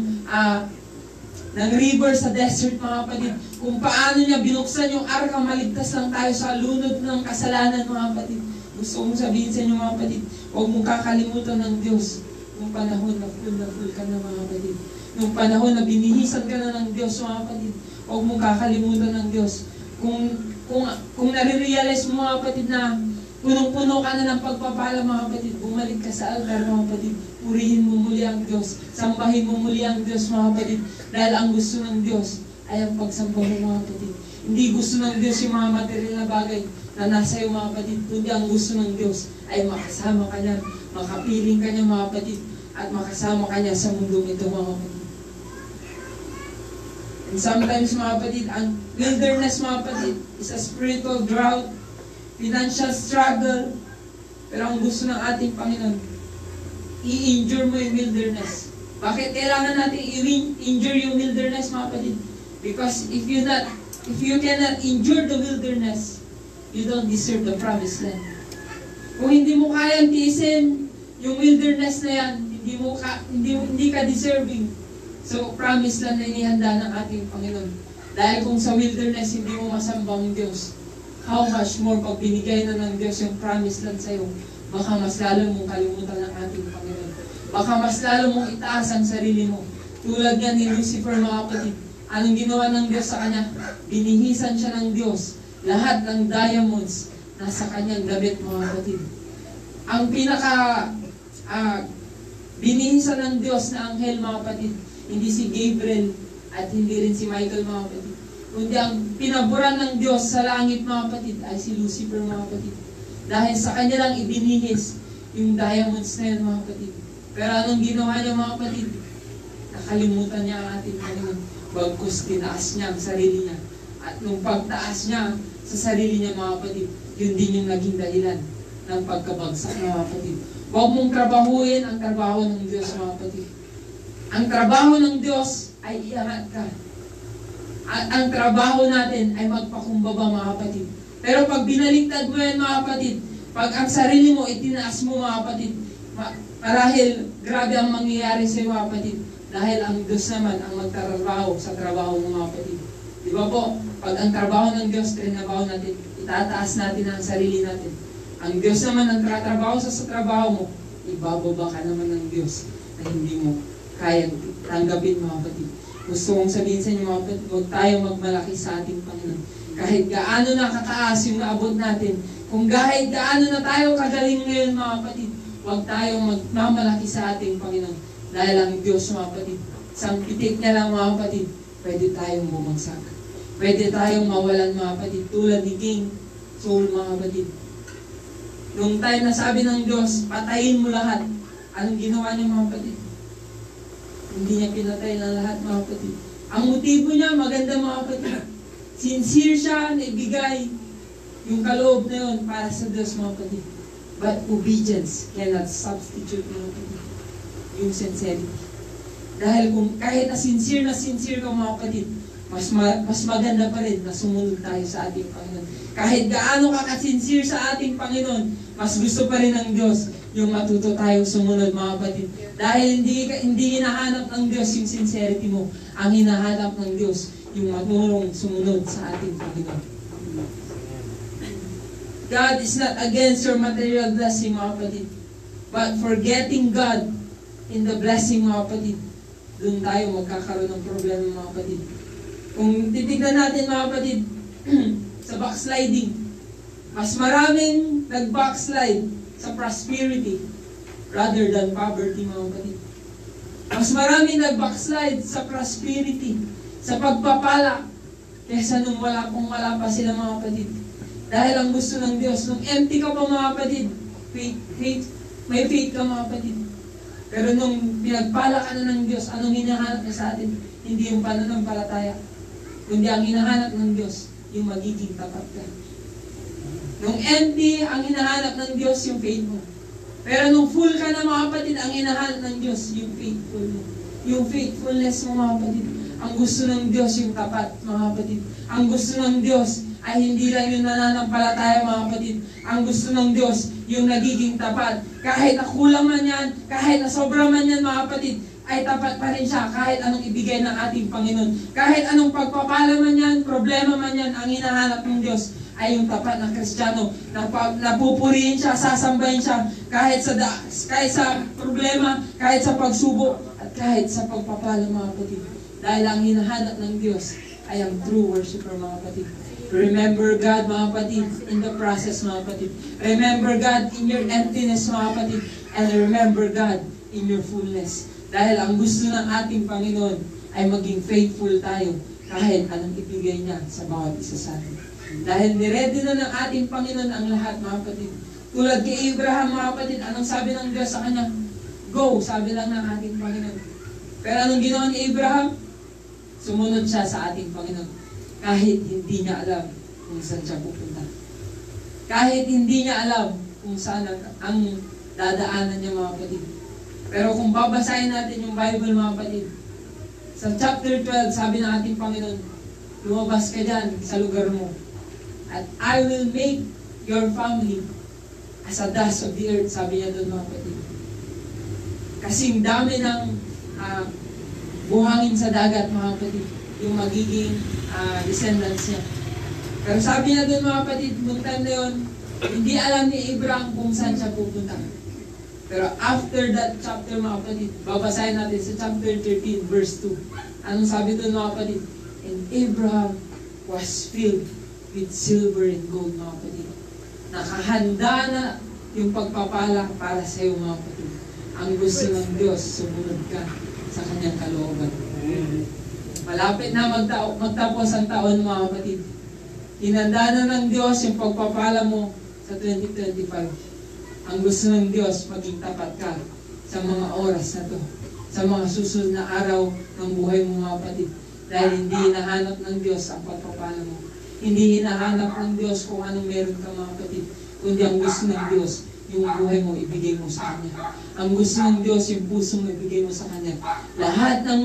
river sa desert mga kapatid, kung paano niya binuksan yung arka, maligtas lang tayo sa lunod ng kasalanan mga kapatid. Gusto kong sabihin sa inyo mga kapatid, huwag mong kakalimutan ng Diyos nung panahon na full ka na mga kapatid. Nung panahon na binihisan ka na ng Diyos mga kapatid, huwag mong kakalimutan ng Diyos. Kung nare-realize mo mga kapatid na punong-puno ka na ng pagpapala mga kapatid, bumalik ka sa altar mga kapatid, purihin mo muli ang Diyos, sambahin mo muli ang Diyos mga kapatid, dahil ang gusto ng Diyos ay ang pagsamba mo mga kapatid. Hindi gusto ng Diyos yung mga material na bagay na nasa iyo mga kapatid, kundi ang gusto ng Diyos ay makasama ka niya, makapiling ka niya mga kapatid, at makasama ka niya sa mundong ito mga kapatid. And sometimes mga kapatid, ang wilderness mga kapatid is a spiritual drought, financial struggle, pero ang gusto ng ating Panginoon, i-endure mo yung wilderness. Bakit kailangan natin i-endure yung wilderness mga kapatid? Because if you cannot endure the wilderness, you don't deserve the promised land. Kung hindi mo kayang tiisin yung wilderness na yan, hindi ka deserving. So, promised land na inihanda ng ating Panginoon. Dahil kung sa wilderness hindi mo masambang Diyos, how much more pag binigay na ng Diyos yung promised land sa'yo, baka mas lalo mong kalimutan ng ating Panginoon. Baka mas lalo mong itaas ang sarili mo. Tulad nga ni Lucifer mga kapatid. Anong ginawa ng Diyos sa kanya? Binihisan siya ng Diyos. Lahat ng diamonds nasa kanyang damit mga kapatid. Ang binihisan ng Diyos na anghel mga kapatid, hindi si Gabriel at hindi rin si Michael mga kapatid. Kundi ang pinaburan ng Diyos sa langit mga kapatid ay si Lucifer mga kapatid. Dahil sa kanya lang ibinihis yung diamonds na yun mga kapatid. Pero anong ginawa niya mga kapatid? Nakalimutan niya ang ating Panginoon. Bagkus tinaas niya ang sarili niya. At nung pagtaas niya sa sarili niya mga kapatid, yun din yung naging dahilan ng pagkabagsak mga kapatid. Huwag mong trabahuin ang trabaho ng Diyos mga kapatid. Ang trabaho ng Diyos ay iangat ka. Ang trabaho natin ay magpakumbaba mga kapatid. Pero pag binaliktad mo yan mga kapatid, pag ang sarili mo itinaas mo mga kapatid, marahil grabe ang mangyayari sa iyo mga kapatid. Dahil ang Diyos naman ang magtrabaho sa trabaho mo mga kapatid. Di ba po? Pag ang trabaho ng Diyos, trinabaho natin, itataas natin ang sarili natin. Ang Diyos naman ang trabaho sa trabaho mo, ibababa ka naman ng Diyos na hindi mo kaya tanggapin mga kapatid. Gusto kong sabihin sa inyo mga kapatid, huwag tayong magmalaki sa ating Panginoon. Kahit gaano na kataas yung naabot natin, kung kahit gaano na tayo kagaling ngayon mga kapatid, huwag tayong magmamalaki sa ating Panginoon. Dahil ang Diyos mga kapatid, isang pitik niya lang mga kapatid, pwede tayong bumagsak. Pwede tayong mawalan mga kapatid, tulad ni King Saul mga kapatid. Nung time na sabi ng Diyos, patayin mo lahat. Anong ginawa niya mga kapatid? Hindi niya pinatay ng lahat mga kapatid. Ang motibo niya, maganda mga kapatid. Sincere siya na ibigay yung kaloob na yun para sa Diyos mga kapatid. But obedience cannot substitute mga kapatid yung sincerity. Dahil kung kahit na sincere ka mga kapatid, mas maganda pa rin na sumunod tayo sa ating Panginoon. Kahit gaano ka ka-sincere sa ating Panginoon, mas gusto pa rin ng Diyos yung matuto tayong sumunod mga kapatid. Dahil hindi hinahanap ng Diyos yung sincerity mo. Ang hinahanap ng Diyos yung matulong sumunod sa ating Panginoon. God is not against your material blessing mga kapatid. But forgetting God in the blessing mga kapatid, doon tayo magkakaroon ng problema mga kapatid. Kung titignan natin mga kapatid, sa backsliding, mas maraming nag-backslide sa prosperity rather than poverty mga kapatid. Mas maraming nag-backslide sa prosperity, sa pagpapala, kaysa nung wala pa sila mga kapatid. Dahil ang gusto ng Diyos, nung empty ka pa mga kapatid, may faith ka mga kapatid. Pero nung pinagpala ka na ng Diyos, anong hinahanap niya sa atin? Hindi yung pananampalataya, kundi ang hinahanap ng Diyos, yung magiging tapat ka. Nung empty, ang hinahanap ng Diyos, yung faith mo. Pero nung full ka na mga kapatid, ang hinahanap ng Diyos, yung faithful mo. Yung faithfulness mo mga kapatid. Ang gusto ng Diyos, yung tapat mga kapatid. Ang gusto ng Diyos, ay hindi lang yung nananampalataya mga kapatid. Ang gusto ng Diyos, yung nagiging tapat. Kahit na kulang man yan, kahit na sobra man yan mga kapatid, ay tapat pa rin siya kahit anong ibigay ng ating Panginoon. Kahit anong pagpapala man yan, problema man yan, ang hinahanap ng Diyos ay yung tapat ng Kristiyano. Napupurihin siya, sasambahin siya, kahit sa problema, kahit sa pagsubok, at kahit sa pagpapala mga kapatid. Dahil ang hinahanap ng Diyos ay ang true worshiper mga kapatid. Remember God mga kapatid in the process mga kapatid. Remember God in your emptiness mga kapatid. And remember God in your fullness. Dahil ang gusto ng ating Panginoon ay maging faithful tayo kahit anong ibigay niya sa bawat isa sa atin. Dahil niready na ng ating Panginoon ang lahat mga kapatid. Tulad kay Abraham mga kapatid, anong sabi ng Diyos sa kanya? Go, sabi lang ng ating Panginoon. Pero anong ginawa ni Abraham? Sumunod siya sa ating Panginoon. Kahit hindi niya alam kung saan siya pupunta. Kahit hindi niya alam kung saan ang dadaanan niya mga kapatid. Pero kung babasahin natin yung Bible mga kapatid, sa chapter 12, sabi ng ating Panginoon, lumabas ka dyan sa lugar mo. At I will make your family as a dust of the earth, sabi niya doon mga kapatid. Kasing dami ng buhangin sa dagat mga kapatid, yung magiging descendants niya. Pero sabi niya doon mga kapatid, nung time na yun, hindi alam ni Abraham kung saan siya pupunta. Pero after that chapter mga kapatid, babasahin natin sa chapter 13 verse 2. Anong sabi doon mga kapatid? And Abraham was filled with silver and gold mga kapatid. Nakahanda na yung pagpapala para sa iyo mga kapatid. Ang gusto ng Diyos, sumunod ka sa kanyang kalooban. Malapit na magtapos ang taon mga kapatid. Hinanda na ng Diyos yung pagpapala mo sa 2025. Ang gusto ng Diyos, maging tapat ka sa mga oras na to, sa mga susunod na araw ng buhay mo mga kapatid. Dahil hindi hinahanap ng Diyos ang pagpapala mo. Hindi hinahanap ng Diyos kung anong meron ka mga kapatid. Kundi ang gusto ng Diyos, yung buhay mo, ibigay mo sa Kanya. Ang gusto ng Diyos, yung puso mo, ibigay mo sa Kanya. Lahat ng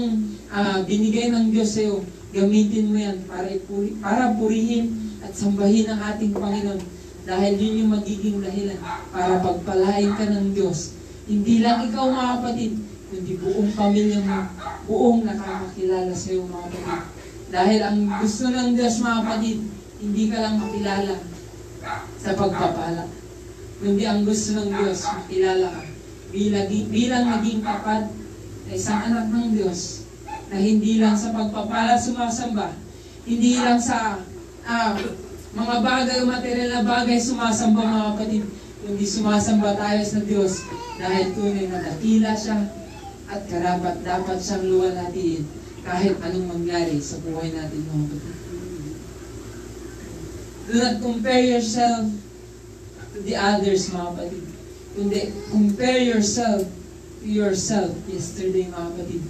binigay ng Diyos sa iyo, gamitin mo yan para purihin at sambahin ang ating Panginoon. Dahil yun yung magiging dahilan para pagpalain ka ng Diyos. Hindi lang ikaw mga kapatid, kundi buong pamilya mo, buong nakakakilala sa iyo mga kapatid. Dahil ang gusto ng Diyos mga kapatid, hindi ka lang makilala sa pagpapala. Kundi ang gusto ng Diyos, makilala ka bilang maging tapat na isang anak ng Diyos na hindi lang sa pagpapala sumasamba, hindi lang sa mga bagay o material na bagay sumasamba mga kapatid, kundi sumasamba tayo sa Diyos dahil tunay na dakila siya at karapat dapat siyang luwalhatiin kahit anong mangyari sa buhay natin mga kapatid. Do not compare yourself to the others, mga kapatid. Kundi, compare yourself to yourself yesterday, mga kapatid.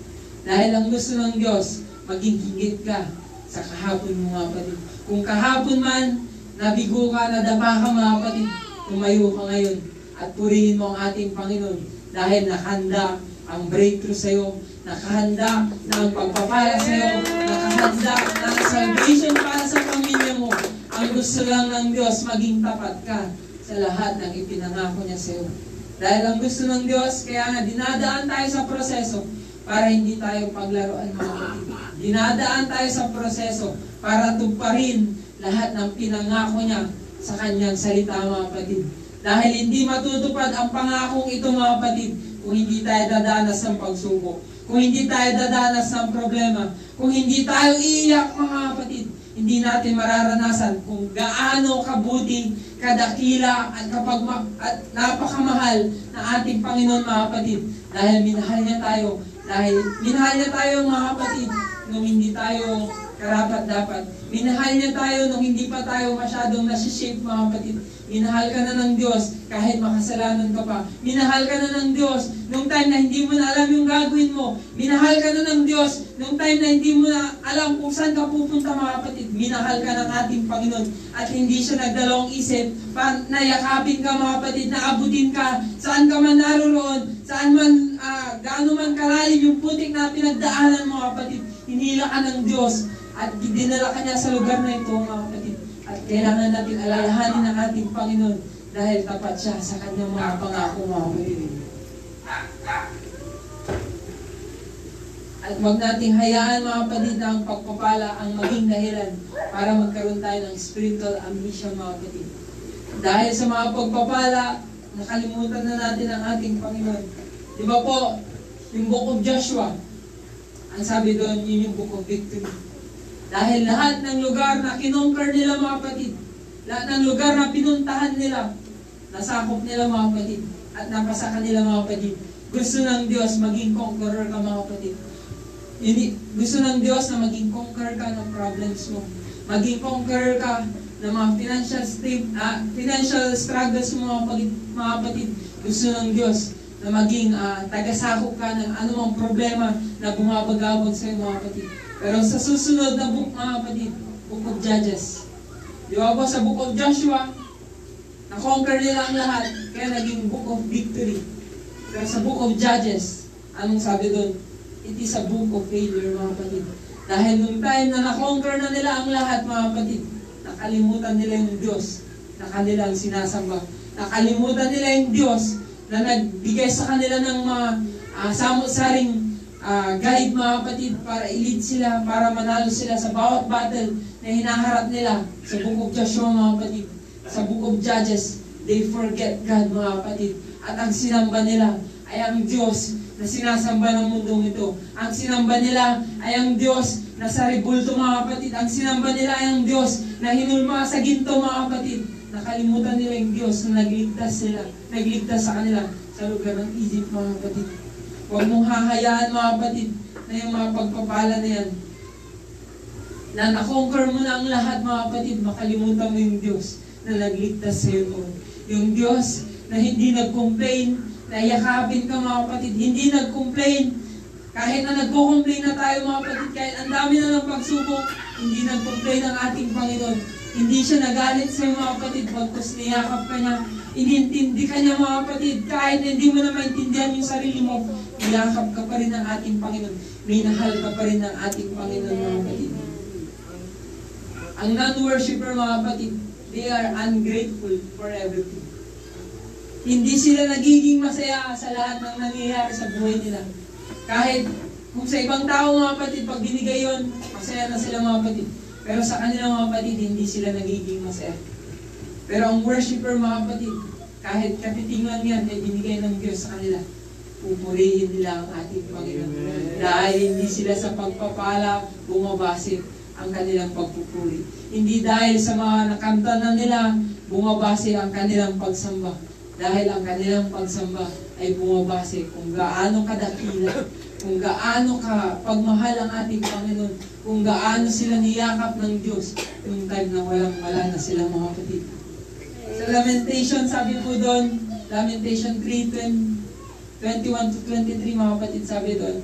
Dahil ang gusto ng Diyos, maging higit ka sa kahapon mo, mga kapatid. Kung kahapon man, nabigo ka, nadapa ka, mga kapatid, tumayo ka ngayon at purihin mo ang ating Panginoon dahil nakahanda ang breakthrough sa iyo, nakahanda na ang pagpapala sa iyo, nakahanda na ang salvation para sa pamilya mo. Ang gusto lang ng Diyos, maging tapat ka sa lahat ng ipinangako niya sa iyo. Dahil ang gusto ng Diyos, kaya nga dinadaan tayo sa proseso para hindi tayo paglaruan, mga kapatid. Dinadaan tayo sa proseso para tuparin lahat ng pinangako niya sa kanyang salita, mga kapatid. Dahil hindi matutupad ang pangakong ito, mga kapatid, kung hindi tayo dadanas ng pagsubok, kung hindi tayo dadanas ng problema, kung hindi tayo iiyak, mga kapatid, hindi natin mararanasan kung gaano kabuti, kadakila, at napakamahal na ating Panginoon, mga kapatid. Dahil minahal niya tayo, mga kapatid, nung hindi tayo karapat-dapat. Minahal niya tayo nung hindi pa tayo masyadong nasishape, mga kapatid. Minahal ka na ng Diyos kahit makasalanan ka pa. Minahal ka na ng Diyos nung time na hindi mo na alam yung gagawin mo. Minahal ka na ng Diyos nung time na hindi mo na alam kung saan ka pupunta, mga kapatid. Minahal ka ng ating Panginoon at hindi siya nagdalawang isip na yakapin ka, mga kapatid, na abutin ka saan ka man naroon, saan man, gaano man kalalim yung putik na pinagdaanan, mga kapatid. Hinila ka ng Diyos at dinala ka niya sa lugar na ito, mga kapatid. At kailangan natin alalahanin ang ating Panginoon dahil tapat siya sa kanyang mga pangako, mga kapatid. At huwag nating hayaan, mga kapatid, na ang pagpapala ang maging dahilan para magkaroon tayo ng spiritual amnesia, mga kapatid. Dahil sa mga pagpapala, nakalimutan na natin ang ating Panginoon. Di ba po, yung Book of Joshua, ang sabi doon, yun yung Book of Victory. Dahil lahat ng lugar na kinonquer nila, mga kapatid, lahat ng lugar na pinuntahan nila, nasakop nila, mga kapatid, at napasakan nila, mga kapatid. Gusto ng Diyos maging conqueror ka, mga kapatid. Gusto ng Diyos na maging conqueror ka ng problems mo. Maging conqueror ka ng mga financial struggles mo, mga kapatid. Gusto ng Diyos na maging tagasakop ka ng anumang problema na bumabagabag sa iyo, mga kapatid. Pero sa susunod na book, mga kapatid, Book of Judges. Di ba po sa Book of Joshua, na-conquer nila ang lahat, kaya naging Book of Victory. Pero sa Book of Judges, anong sabi doon? It is a book of failure, mga kapatid. Dahil nung time na na-conquer na nila ang lahat, mga kapatid, nakalimutan nila yung Diyos na kanilang sinasamba. Nakalimutan nila yung Diyos na nagbigay sa kanila ng mga samot-saring guide, mga kapatid, para i-lead sila, para manalo sila sa bawat battle na hinaharap nila sa Book of Joshua, mga kapatid. Sa Book of Judges, they forget God, mga kapatid. At ang sinamba nila ay ang Diyos na sinasamba ng mundong ito. Ang sinamba nila ay ang Diyos na sa rebulto, mga kapatid. Ang sinamba nila ay ang Diyos na hinulma sa ginto, mga kapatid. Nakalimutan nila yung Diyos na nagligtas sa kanila sa lugar ng Egypt, mga kapatid. Huwag mong hahayaan, mga kapatid, na yung mga pagpapala na yan, na na-conquer mo na ang lahat, mga kapatid, makalimutan mo yung Diyos na nagligtas sa iyo noon. Yung Diyos na hindi nag-complain, na yakapin ka, mga kapatid, hindi nag-complain. Kahit na nagko-complain na tayo, mga kapatid, kahit ang dami na ng pagsubok, hindi nag-complain ang ating Panginoon. Hindi siya nagalit sa iyo, mga kapatid, pagkos niyakap ka niya. Inintindi ka niya, mga kapatid, kahit hindi mo na maintindihan yung sarili mo, niyakap ka pa rin ng ating Panginoon. Minahal ka pa rin ng ating Panginoon, mga kapatid. Ang non-worshipper, mga kapatid, they are ungrateful for everything. Hindi sila nagiging masaya sa lahat ng nangyayari sa buhay nila. Kahit kung sa ibang tao, mga kapatid, pag binigay yun, masaya na sila, mga kapatid. Pero sa kanila, mga kapatid, hindi sila nagiging masaya. Pero ang worshipper, mga kapatid, kahit katitingan yan, ay binigay ng Diyos sa kanila. Pupurihin nila ang ating Panginoon. Dahil hindi sila sa pagpapala bumabase ang kanilang pagpupuri. Hindi dahil sa mga nakanta na nila, bumabase ang kanilang pagsamba. Dahil ang kanilang pagsamba ay bumabase kung gaano kadakila, kung gaano ka pagmahal ang ating Panginoon, kung gaano sila niyakap ng Diyos yung time na wala na sila, mga kapatid. Sa Lamentation, sabi po doon, Lamentation 3:21 to 23, mga kapatid, sabi doon,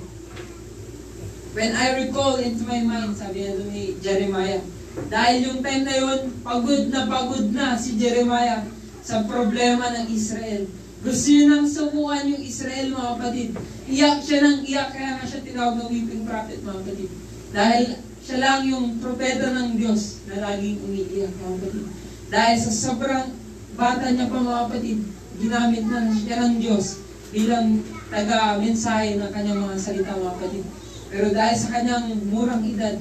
when I recall into my mind, sabi doon ni Jeremiah, dahil yung time na yun, pagod na si Jeremiah sa problema ng Israel. Gusto yun nang subukan yung Israel, mga kapatid. Iyak siya ng iyak, kaya nga siya tinawag na weeping prophet, mga kapatid. Dahil siya lang yung propeta ng Diyos na laging umiiyak, mga kapatid. Dahil sa sobrang bata niya pa, mga kapatid, ginamit na siya ng Diyos bilang taga-mensahe ng kanyang mga salita, mga kapatid. Pero dahil sa kanyang murang edad,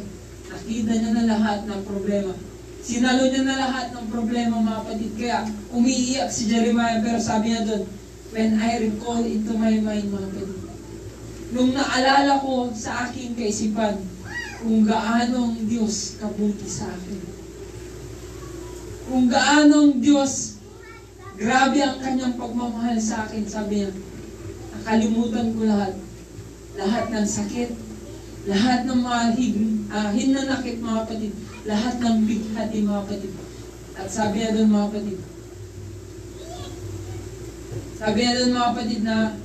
nakita niya na lahat ng problema. Sinalo niya na lahat ng problema, mga kapatid. Kaya umiiyak si Jeremiah, pero sabi niya doon, when I recall into my mind, mga kapatid, nung naalala ko sa aking kaisipan kung gaano ang Diyos kabuti sa akin. Kung gaano ang Diyos, grabe ang kanyang pagmamahal sa akin, sabi niya, nakalimutan ko lahat. Lahat ng sakit, lahat ng mga hinanakit, mga kapatid, lahat ng bighati, mga kapatid. At sabi niya doon, mga kapatid, mga kapatid, na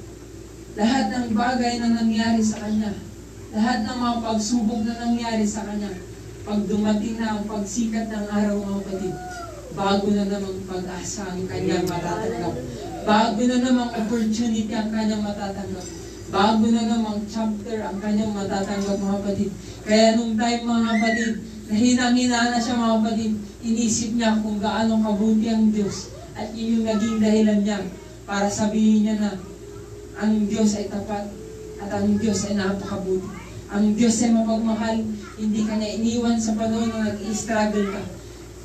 lahat ng bagay na nangyari sa kanya, lahat ng mga pagsubok na nangyari sa kanya, pag dumating na ang pagsikat ng araw, mga kapatid, bago na namang pag-asa ang kanyang matatanggap. Bago na namang opportunity ang kanyang matatanggap. Bago na namang chapter ang kanyang matatanggap, mga kapatid. Kaya nung time, mga kapatid, nahinang-hina na siya, mga kapatid, inisip niya kung gaano kabuti ang Diyos. At yun yung naging dahilan niya para sabihin niya na ang Diyos ay tapat at ang Diyos ay napakabuti. Ang Diyos ay mapagmahal, hindi ka niya iniwan sa panahon na nag-i-struggle ka.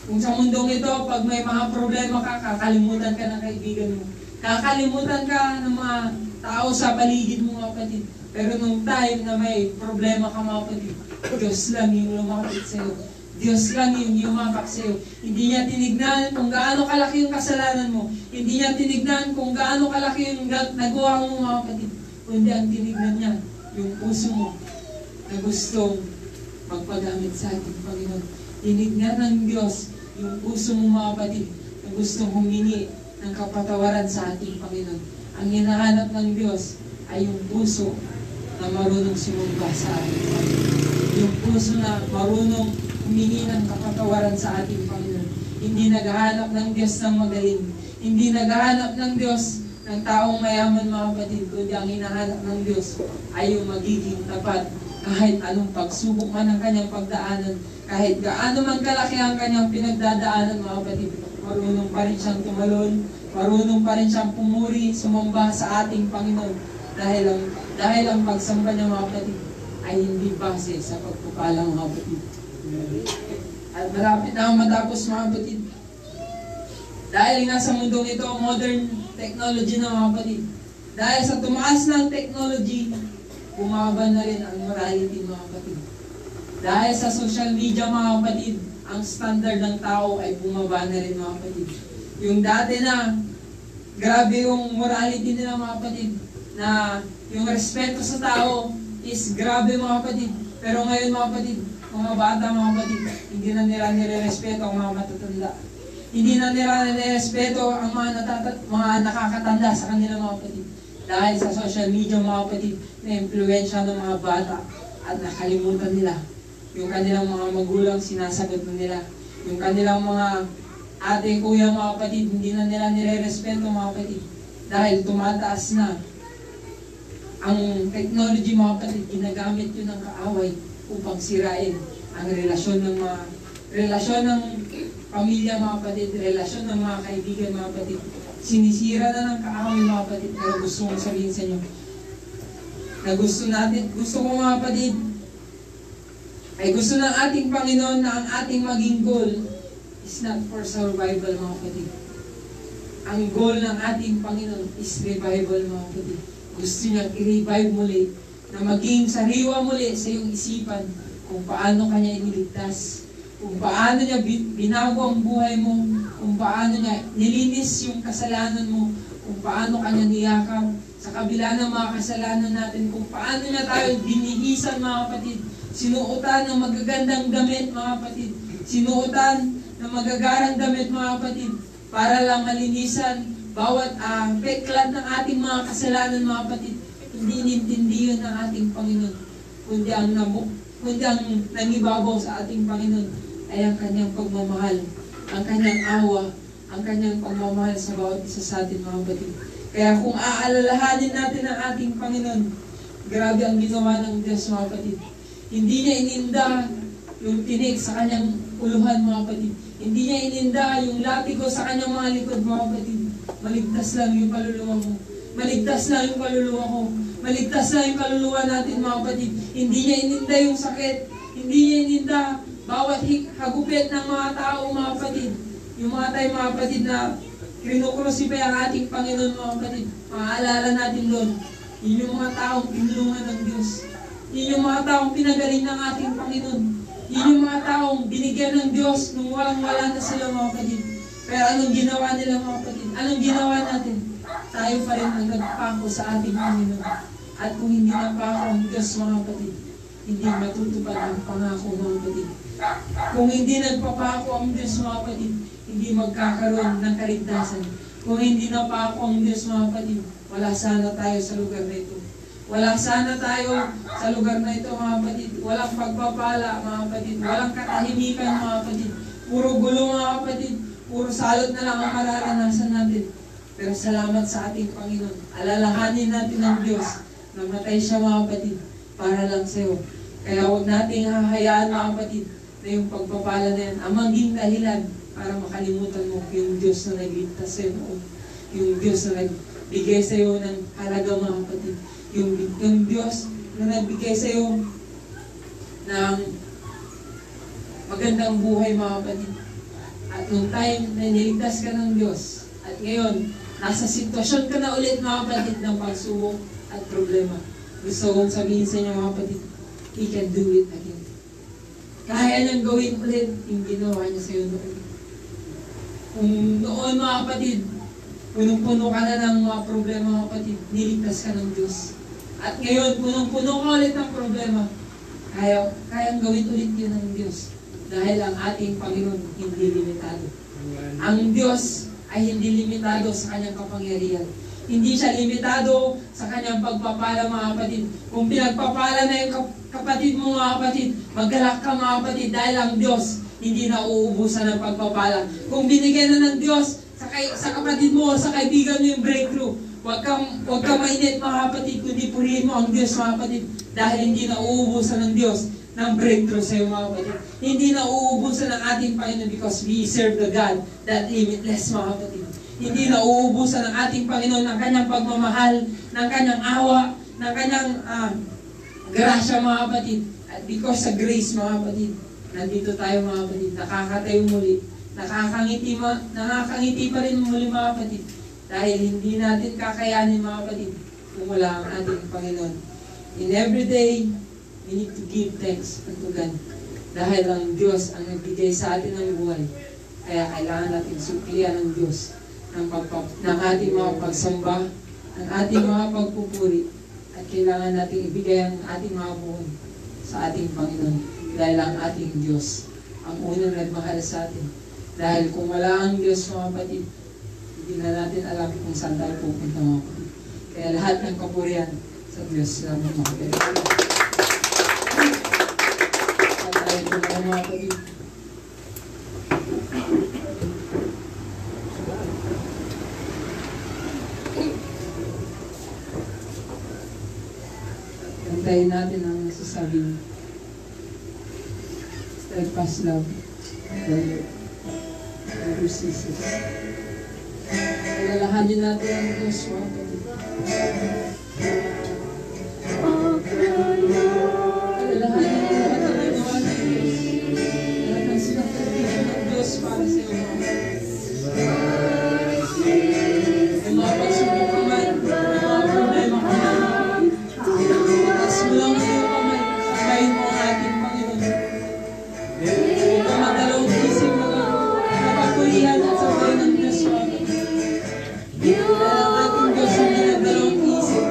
Kung sa mundong ito, pag may mga problema ka, kakalimutan ka ng kaibigan mo. Kakalimutan ka ng mga tao sa paligid mo, mga kapatid. Pero nung time na may problema ka, mga kapatid, Diyos lang yung lumapit sa'yo. Diyos lang yung yumakap sa'yo. Hindi niya tinignan kung gaano kalaki yung kasalanan mo. Hindi niya tinignan kung gaano kalaki yung nagawa mo, mga kapatid. Kundi ang tinignan niya, yung puso mo na gustong magpagamit sa ating Panginoon. Tinignan ng Diyos yung puso mo, mga kapatid, na gustong humingi ng kapatawaran sa ating Panginoon. Ang hinahanap ng Diyos ay yung puso na marunong sumumba sa ating Panginoon. Yung puso na marunong humingi ng kapatawaran sa ating Panginoon. Hindi naghahanap ng Diyos ng magaling. Hindi naghahanap ng Diyos ng taong mayaman, mga kapatid, kundi ang hinahanap ng Diyos ay yung magiging tapat kahit anong pagsubok man ang kanyang pagdaanan, kahit gaano man kalaki ang kanyang pinagdadaanan, mga kapatid, marunong pa rin siyang tumalon, marunong pa rin siyang pumuri, sumamba sa ating Panginoon. Dahil ang pagsamba niya, mga kapatid, ay hindi base sa pagpupalang, mga kapatid. At malapit na ang matapos, mga kapatid. Dahil nga sa mundong ito, modern technology na, mga kapatid. Dahil sa tumaas ng technology, bumaba na rin ang morality, mga kapatid. Dahil sa social media, mga kapatid, ang standard ng tao ay bumaba na rin, mga kapatid. Yung dati na, grabe yung morality nila, mga kapatid, na yung respeto sa tao is grabe, mga kapatid. Pero ngayon, mga kapatid, mga bata, mga kapatid, hindi na nila nire-respeto ang mga matatanda. Hindi na nila nire-respeto ang mga nakakatanda sa kanila, mga kapatid. Dahil sa social media, mga kapatid, na-impluensya ng mga bata at nakalimutan nila yung kanilang mga magulang, sinasagot na nila. Yung kanilang mga ate, kuya, mga kapatid, hindi na nila nire-respeto, mga kapatid. Dahil tumataas na ang technology, mga kapatid, ginagamit yun ng kaaway upang sirain ang relasyon ng pamilya, mga kapatid, relasyon ng mga kaibigan, mga kapatid. Sinisira na ng kaaway, mga kapatid. Pero gusto kong sabihin sa inyo na gusto ko, mga kapatid, ay gusto ng ating Panginoon na ang ating maging goal is not for survival, mga kapatid. Ang goal ng ating Panginoon is revival, mga kapatid. Gusto niya i-revive muli, na maging sariwa muli sa iyong isipan kung paano kanya iniligtas, kung paano niya binago ang buhay mo, kung paano niya nilinis yung kasalanan mo, kung paano kanya niyakap sa kabila ng mga kasalanan natin, kung paano niya tayo binihisan, mga kapatid, sinuotan ng magagandang damit, mga kapatid, sinuotan ng magagarang damit, mga kapatid, para lang malinisan bawat peklat ng ating mga kasalanan, mga kapatid. Hindi inintindi yun ng ating Panginoon, kundi ang nangibabaw sa ating Panginoon ay ang kanyang pagmamahal, ang kanyang awa, ang kanyang pagmamahal sa bawat isa sa atin, mga kapatid. Kaya kung aalalahanin natin ang ating Panginoon, grabe ang ginawa ng Diyos, mga kapatid. Hindi niya ininda yung tinik sa kanyang uluhan, mga kapatid. Hindi niya ininda yung latigo sa kanyang mga likod, mga kapatid. Maligtas lang yung kaluluwa mo. Maligtas lang yung kaluluwa ko. Maligtas lang yung kaluluwa natin, mga kapatid. Hindi niya ininda yung sakit. Hindi niya ininda bawat hagupit ng mga tao, mga kapatid. Yung mga tayo, mga kapatid, na kinukrusipay ang ating Panginoon, mga kapatid. Maaalala natin doon. Yun yung mga taong pinulungan ng Diyos. Yun yung mga taong pinagaling ng ating Panginoon. Yun yung mga taong binigyan ng Diyos nung walang-wala na sila, mga kapatid. Pero anong ginawa nila, mga kapatid? Anong ginawa natin? Tayo pa rin ang nagpako sa ating Panginoon. At kung hindi napako ang Diyos, mga kapatid, hindi matutupad ang pangako, mga kapatid. Kung hindi nagpapako ang Diyos, mga kapatid, hindi magkakaroon ng kaligtasan. Kung hindi napako ang Diyos, mga kapatid, wala sana tayo sa lugar na ito. Wala sana tayo sa lugar na ito, mga kapatid. Walang pagpapala, mga kapatid. Walang katahimikan, mga kapatid. Puro gulo, mga kapatid. Puro salot na lang ang mararanasan natin. Pero salamat sa ating Panginoon. Alalahanin natin ang Diyos. Namatay siya, mga kapatid, para lang sa iyo. Kaya huwag nating hahayaan, mga kapatid, na yung pagpapala na yan ang maging dahilan para makalimutan mo yung Diyos na nagligtas sa iyo noon. Yung Diyos na nagbigay sa iyo ng halaga, mga kapatid. Yung Diyos na nagbigay sa iyo ng magandang buhay, mga kapatid. At nung time na niligtas ka ng Diyos, at ngayon, nasa sitwasyon ka na ulit, mga kapatid, ng pagsubok at problema. Gusto kong sabihin sa inyo, mga kapatid, He can do it again. Kaya niyang gawin ulit yung ginawa niya sa iyo noon. Kung noon, mga kapatid, punong-puno ka na ng mga problema, mga kapatid, niligtas ka ng Diyos. At ngayon, punong-puno ka ulit ng problema, kayang gawin ulit yun ng Diyos. Dahil ang ating Panginoon hindi limitado. Ang Diyos ay hindi limitado sa kanyang kapangyarihan. Hindi siya limitado sa kanyang pagpapala, mga kapatid. Kung pinagpapala na yung kapatid mo, mga kapatid, maggalak ka, mga kapatid, dahil ang Diyos hindi na uubusan ng pagpapala. Kung binigyan na ng Diyos sa kapatid mo o sa kaibigan mo yung breakthrough, huwag kang mainit, mga kapatid, kundi purihin mo ang Diyos, mga kapatid, dahil hindi na uubusan ng Diyos ng breakthrough sa iyo, mga kapatid. Hindi na uubusan ng ating Panginoon because we serve the God that limitless, mga kapatid. Hindi na uubusan ng ating Panginoon ng kanyang pagmamahal, ng kanyang awa, ng kanyang grasya, mga kapatid. At because sa grace, mga kapatid, nandito tayo, mga kapatid, nakakatayo muli, nakakangiti pa rin muli, mga kapatid. Dahil hindi natin kakayanin, mga kapatid, kung wala ang ating Panginoon. In every day, we need to give thanks unto God. Dahil ang Diyos ang nagbigay sa atin ng buhay. Kaya kailangan natin suklian ng Diyos ng ating mga pagsamba, ng ating mga pagpupuri, at kailangan natin ibigay ang ating mga buhay sa ating Panginoon. Dahil ang ating Diyos ang unang nagmahal sa atin. Dahil kung wala ang Diyos, mga kapatid, hindi na natin alam kung saan tayo pupunta, mga kapatid. Kaya lahat ng kapurihan sa Diyos namin, mga kapatid. At tayo po na, mga kapatid. Kantayin natin ang nasasabing steadfast love never ceases. Alalahanin natin ang Diyos, mga kapatid. Alalahanin natin ang ginawa ng Diyos. Lahat ng sinakripisyo ng Diyos para sa iyo, mga kapatid. Yung mga pagsubok ka man, yung mga problema ka man, itas mo lang sa iyo kamay, sabayin mo ang ating Panginoon. Huwag ka magdalawang isip, napapulihan at sabayin ng Diyos, mga kapatid. Dahil ang ating Diyos hindi nagdalawang isip,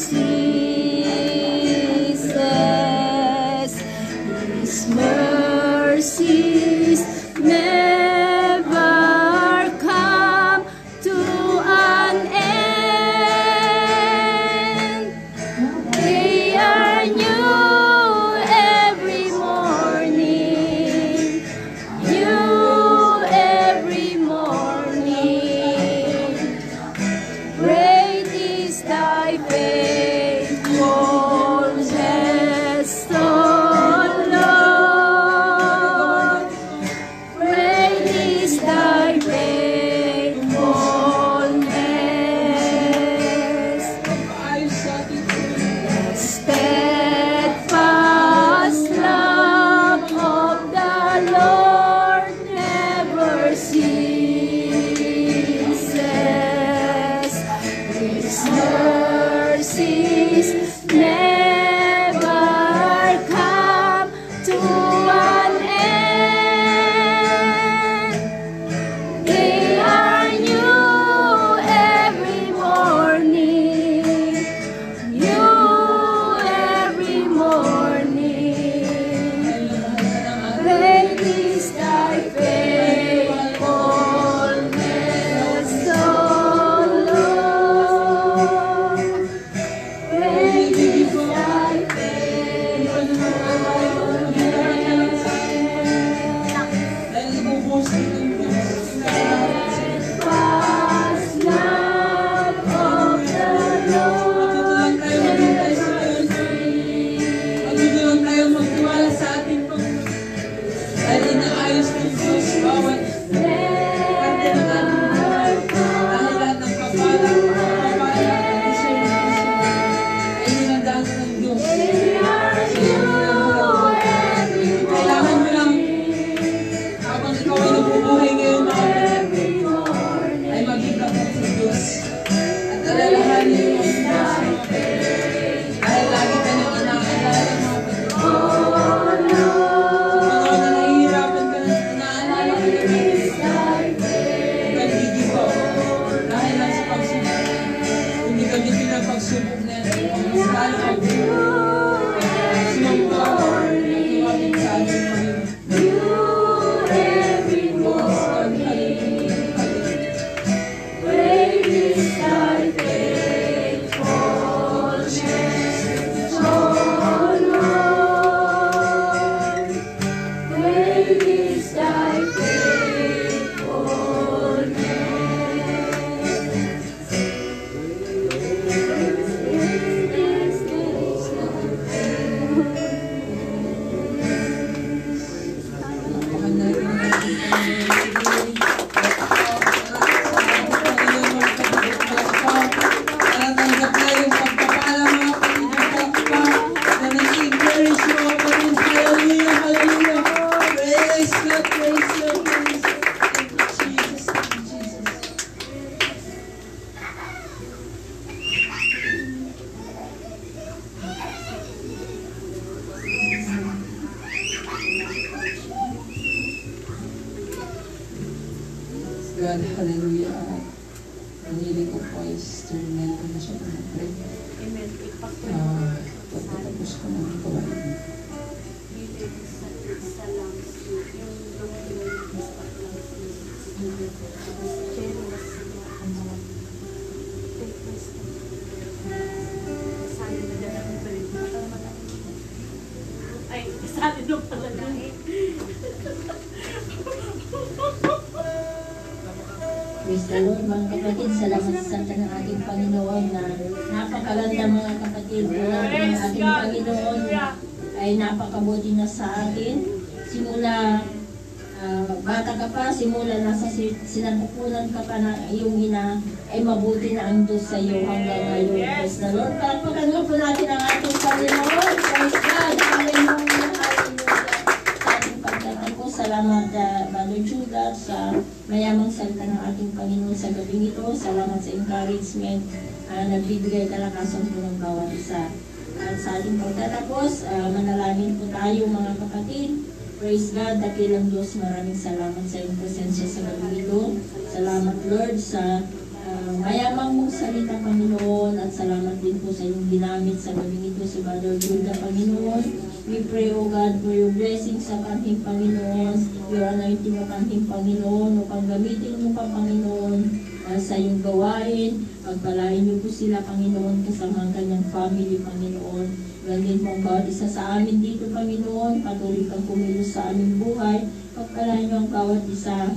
ceases. His mercies never come to an end. They are new every morning, new every morning. Great is thy faithfulness, O Lord. Great is thy faithfulness. Steadfast love of the Lord never ceases. His mercies never come to an end. They are new every morning, new every morning. Great is thy faithfulness, O Lord. Great is thy faithfulness. Dahil nabubuhos din ng Steadfast love of the Lord never ceases. Magdudulang tayo magtiwala sa ating Panginoon. Dahil inaayos ng Diyos bawat parte ng ating buhay. Dahil lahat ng papala at kondisyon ng puso ay ninandaan ng Diyos. Kailangan mo lang habang ikaw ay nabubuhay ngayon mga kapatid, ay maging tapat sa Diyos. At alalahanin mo ang Diyos mga kapatid. Dahil lagi ka nang inaalala mga kapatid. Sa panahon na nahihirapan ka na inaalala ka na Diyos. Huwag kang gigibaw. Dahil lang sa pagsubok. Kung di ka din pinapagsubok na yan, mas lalo ka sumamba at lumapit sa ating Panginoon. Every morning, great is thy faithfulness, O Lord. Great is thy Mahal na rin ang ating Panginoon. Natatanggap na yung pagpapala mga kapatid na nag-encourage mo kapatid. Hallelujah, hallelujah. Praise God, praise God, praise God. Thank you, Jesus, thank you, Jesus. God, hallelujah. Ang hiling ko po ay Sister Nel ko na siya pag-pray. Amen. Ipag-pray Pagkatapos ko ng gawain. sa lungs, yung lumulong yung sa lungs, pero sila ang mga take rest. Sayang na dyan ang break. Ay, sa atin nung talaga. Praise the Lord, mga kapatid. Salamat sa Santa ng ating Panginoon na napakaganda mga kapatid. Wala ng ating Panginoon ay napakabuti na sa atin. Simula bata ka pa, simula nasa sinapupunan ka pa ng iyong ina, ay mabuti na ang Diyos sa iyo hanggang ngayon. Praise the Lord. Palakpakan po natin ang ating Panginoon. Praise God. Hallelujah. Hallelujah. Sa ating pagtatapos, salamat Brother Judas sa mayamang salita ng ating Panginoon sa gabing ito. Salamat sa encouragement nagbibigay kalakasan po ng bawat isa. At sa ating pagtatapos, manalangin po tayo mga kapatid. Praise God, dakilang Diyos, maraming salamat sa iyong presensya sa gabi ito. Salamat Lord sa mayamang mong salita, Panginoon, at salamat din po sa inyong ginamit sa gabing ito si Brother Judah, Panginoon. We pray, O God, for your blessings sa kanting Panginoon, your anointing o kanting Panginoon, upang gamitin mo pa, Panginoon, sa iyong gawain. Pagpalain niyo po sila, Panginoon, kasama ang kanyang family, Panginoon. Ganyan po ang bawat isa sa amin dito, Panginoon. Patuloy kang kumilos sa aming buhay. Pagpalain niyo ang bawat isa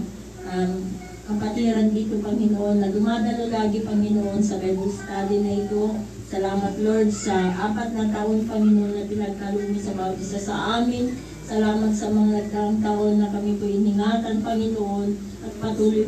kapatiran dito, Panginoon, na dumadalo lagi, Panginoon, sa Bible study na ito. Salamat, Lord, sa 4 na taon, Panginoon, na pinagkalumi sa bawat isa sa amin. Salamat sa mga nagdaang taon na kami po iningatan, Panginoon, at patuloy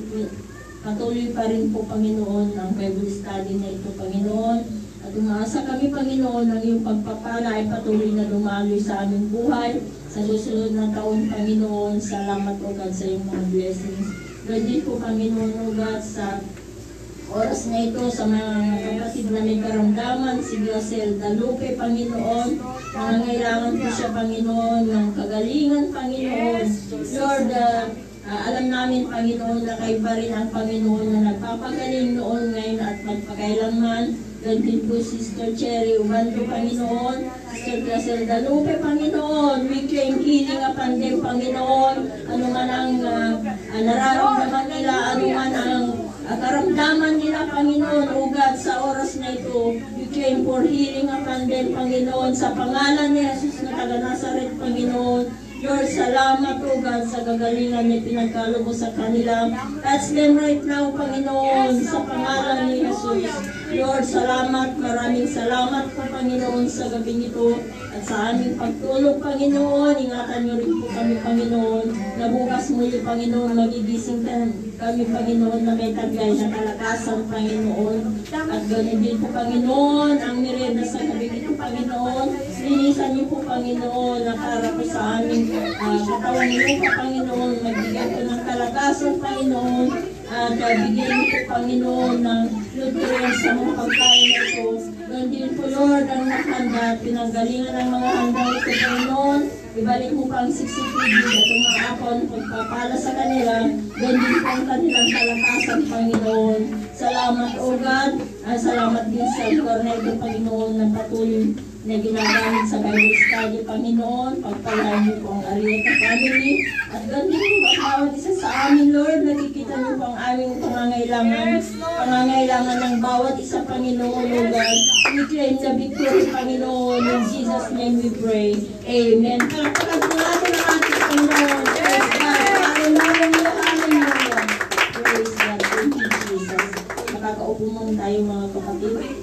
pa rin po, Panginoon, ang Bible study na ito, Panginoon. At umaasa kami, Panginoon, ang iyong pagpapala ay patuloy na dumaloy sa aming buhay. Sa susunod na taon, Panginoon, salamat, O God, sa iyong mga blessings. Lord, din po, Panginoon, O God, sa oras na ito, sa mga kapatid na may karamdaman, si Gracel Dalupe, Panginoon, nangangailangan po siya, Panginoon, ng kagalingan, Panginoon. Lord, alam namin, Panginoon, na kayo pa rin ang Panginoon na nagpapagaling noon, ngayon at magpakailanman. Lord, din po, Sister Cherry Ubando, Panginoon, Sister Gracel Dalupe, Panginoon, we claim healing upon them, Panginoon. Ano man ang nararamdaman nila, ano man ang karamdaman nila, Panginoon, O God, sa oras na ito, we claim for healing upon them, Panginoon, sa pangalan ni Jesus na taga Nazaret, Panginoon. Lord, salamat, O God, sa kagalingan na pinagkalo mo sa kanila. Touch them right now, Panginoon, sa pangalan ni Jesus. Lord, salamat, maraming salamat po, Panginoon, sa gabing ito at sa aming pagtulog, Panginoon. Ingatan niyo rin po kami, Panginoon, na bukas muli, Panginoon, magigising kami, Panginoon, na may taglay na kalakasan, Panginoon. At ganoon din po, Panginoon, ang merienda sa gabing ito, Panginoon. Linisan niyo po, Panginoon, na para po sa aming katawan niyo po, Panginoon. Magbigay po ng kalakasan, Panginoon. At bigyan niyo po, Panginoon, ng nutrients sa mga pagkain na ito. Doon din po, Lord, ang nakahanda, pinanggalingan ng mga handa ito, Panginoon. Ibalik mo pa ang 60 at umaakon, pagpapala sa kanila. Doon din po ang kanilang kalakasan, Panginoon. Salamat, O God. Salamat din sa lugar na ito, Panginoon, na patuloy na ginagamit sa Bible study, Panginoon. Pagpalain niyo po ang Arieta family. At ganyan po ang bawat isa sa amin, Lord. Nakikita niyo po ang aming pangangailangan ng bawat isa, Panginoon, O God. We claim the victory, Panginoon. In Jesus' name we pray. Amen. Palakpakan po natin ang ating Panginoon. Praise God. Hallelujah. Hallelujah. Praise God. Thank you, Jesus. Makakaupo muna tayo, mga kapatid.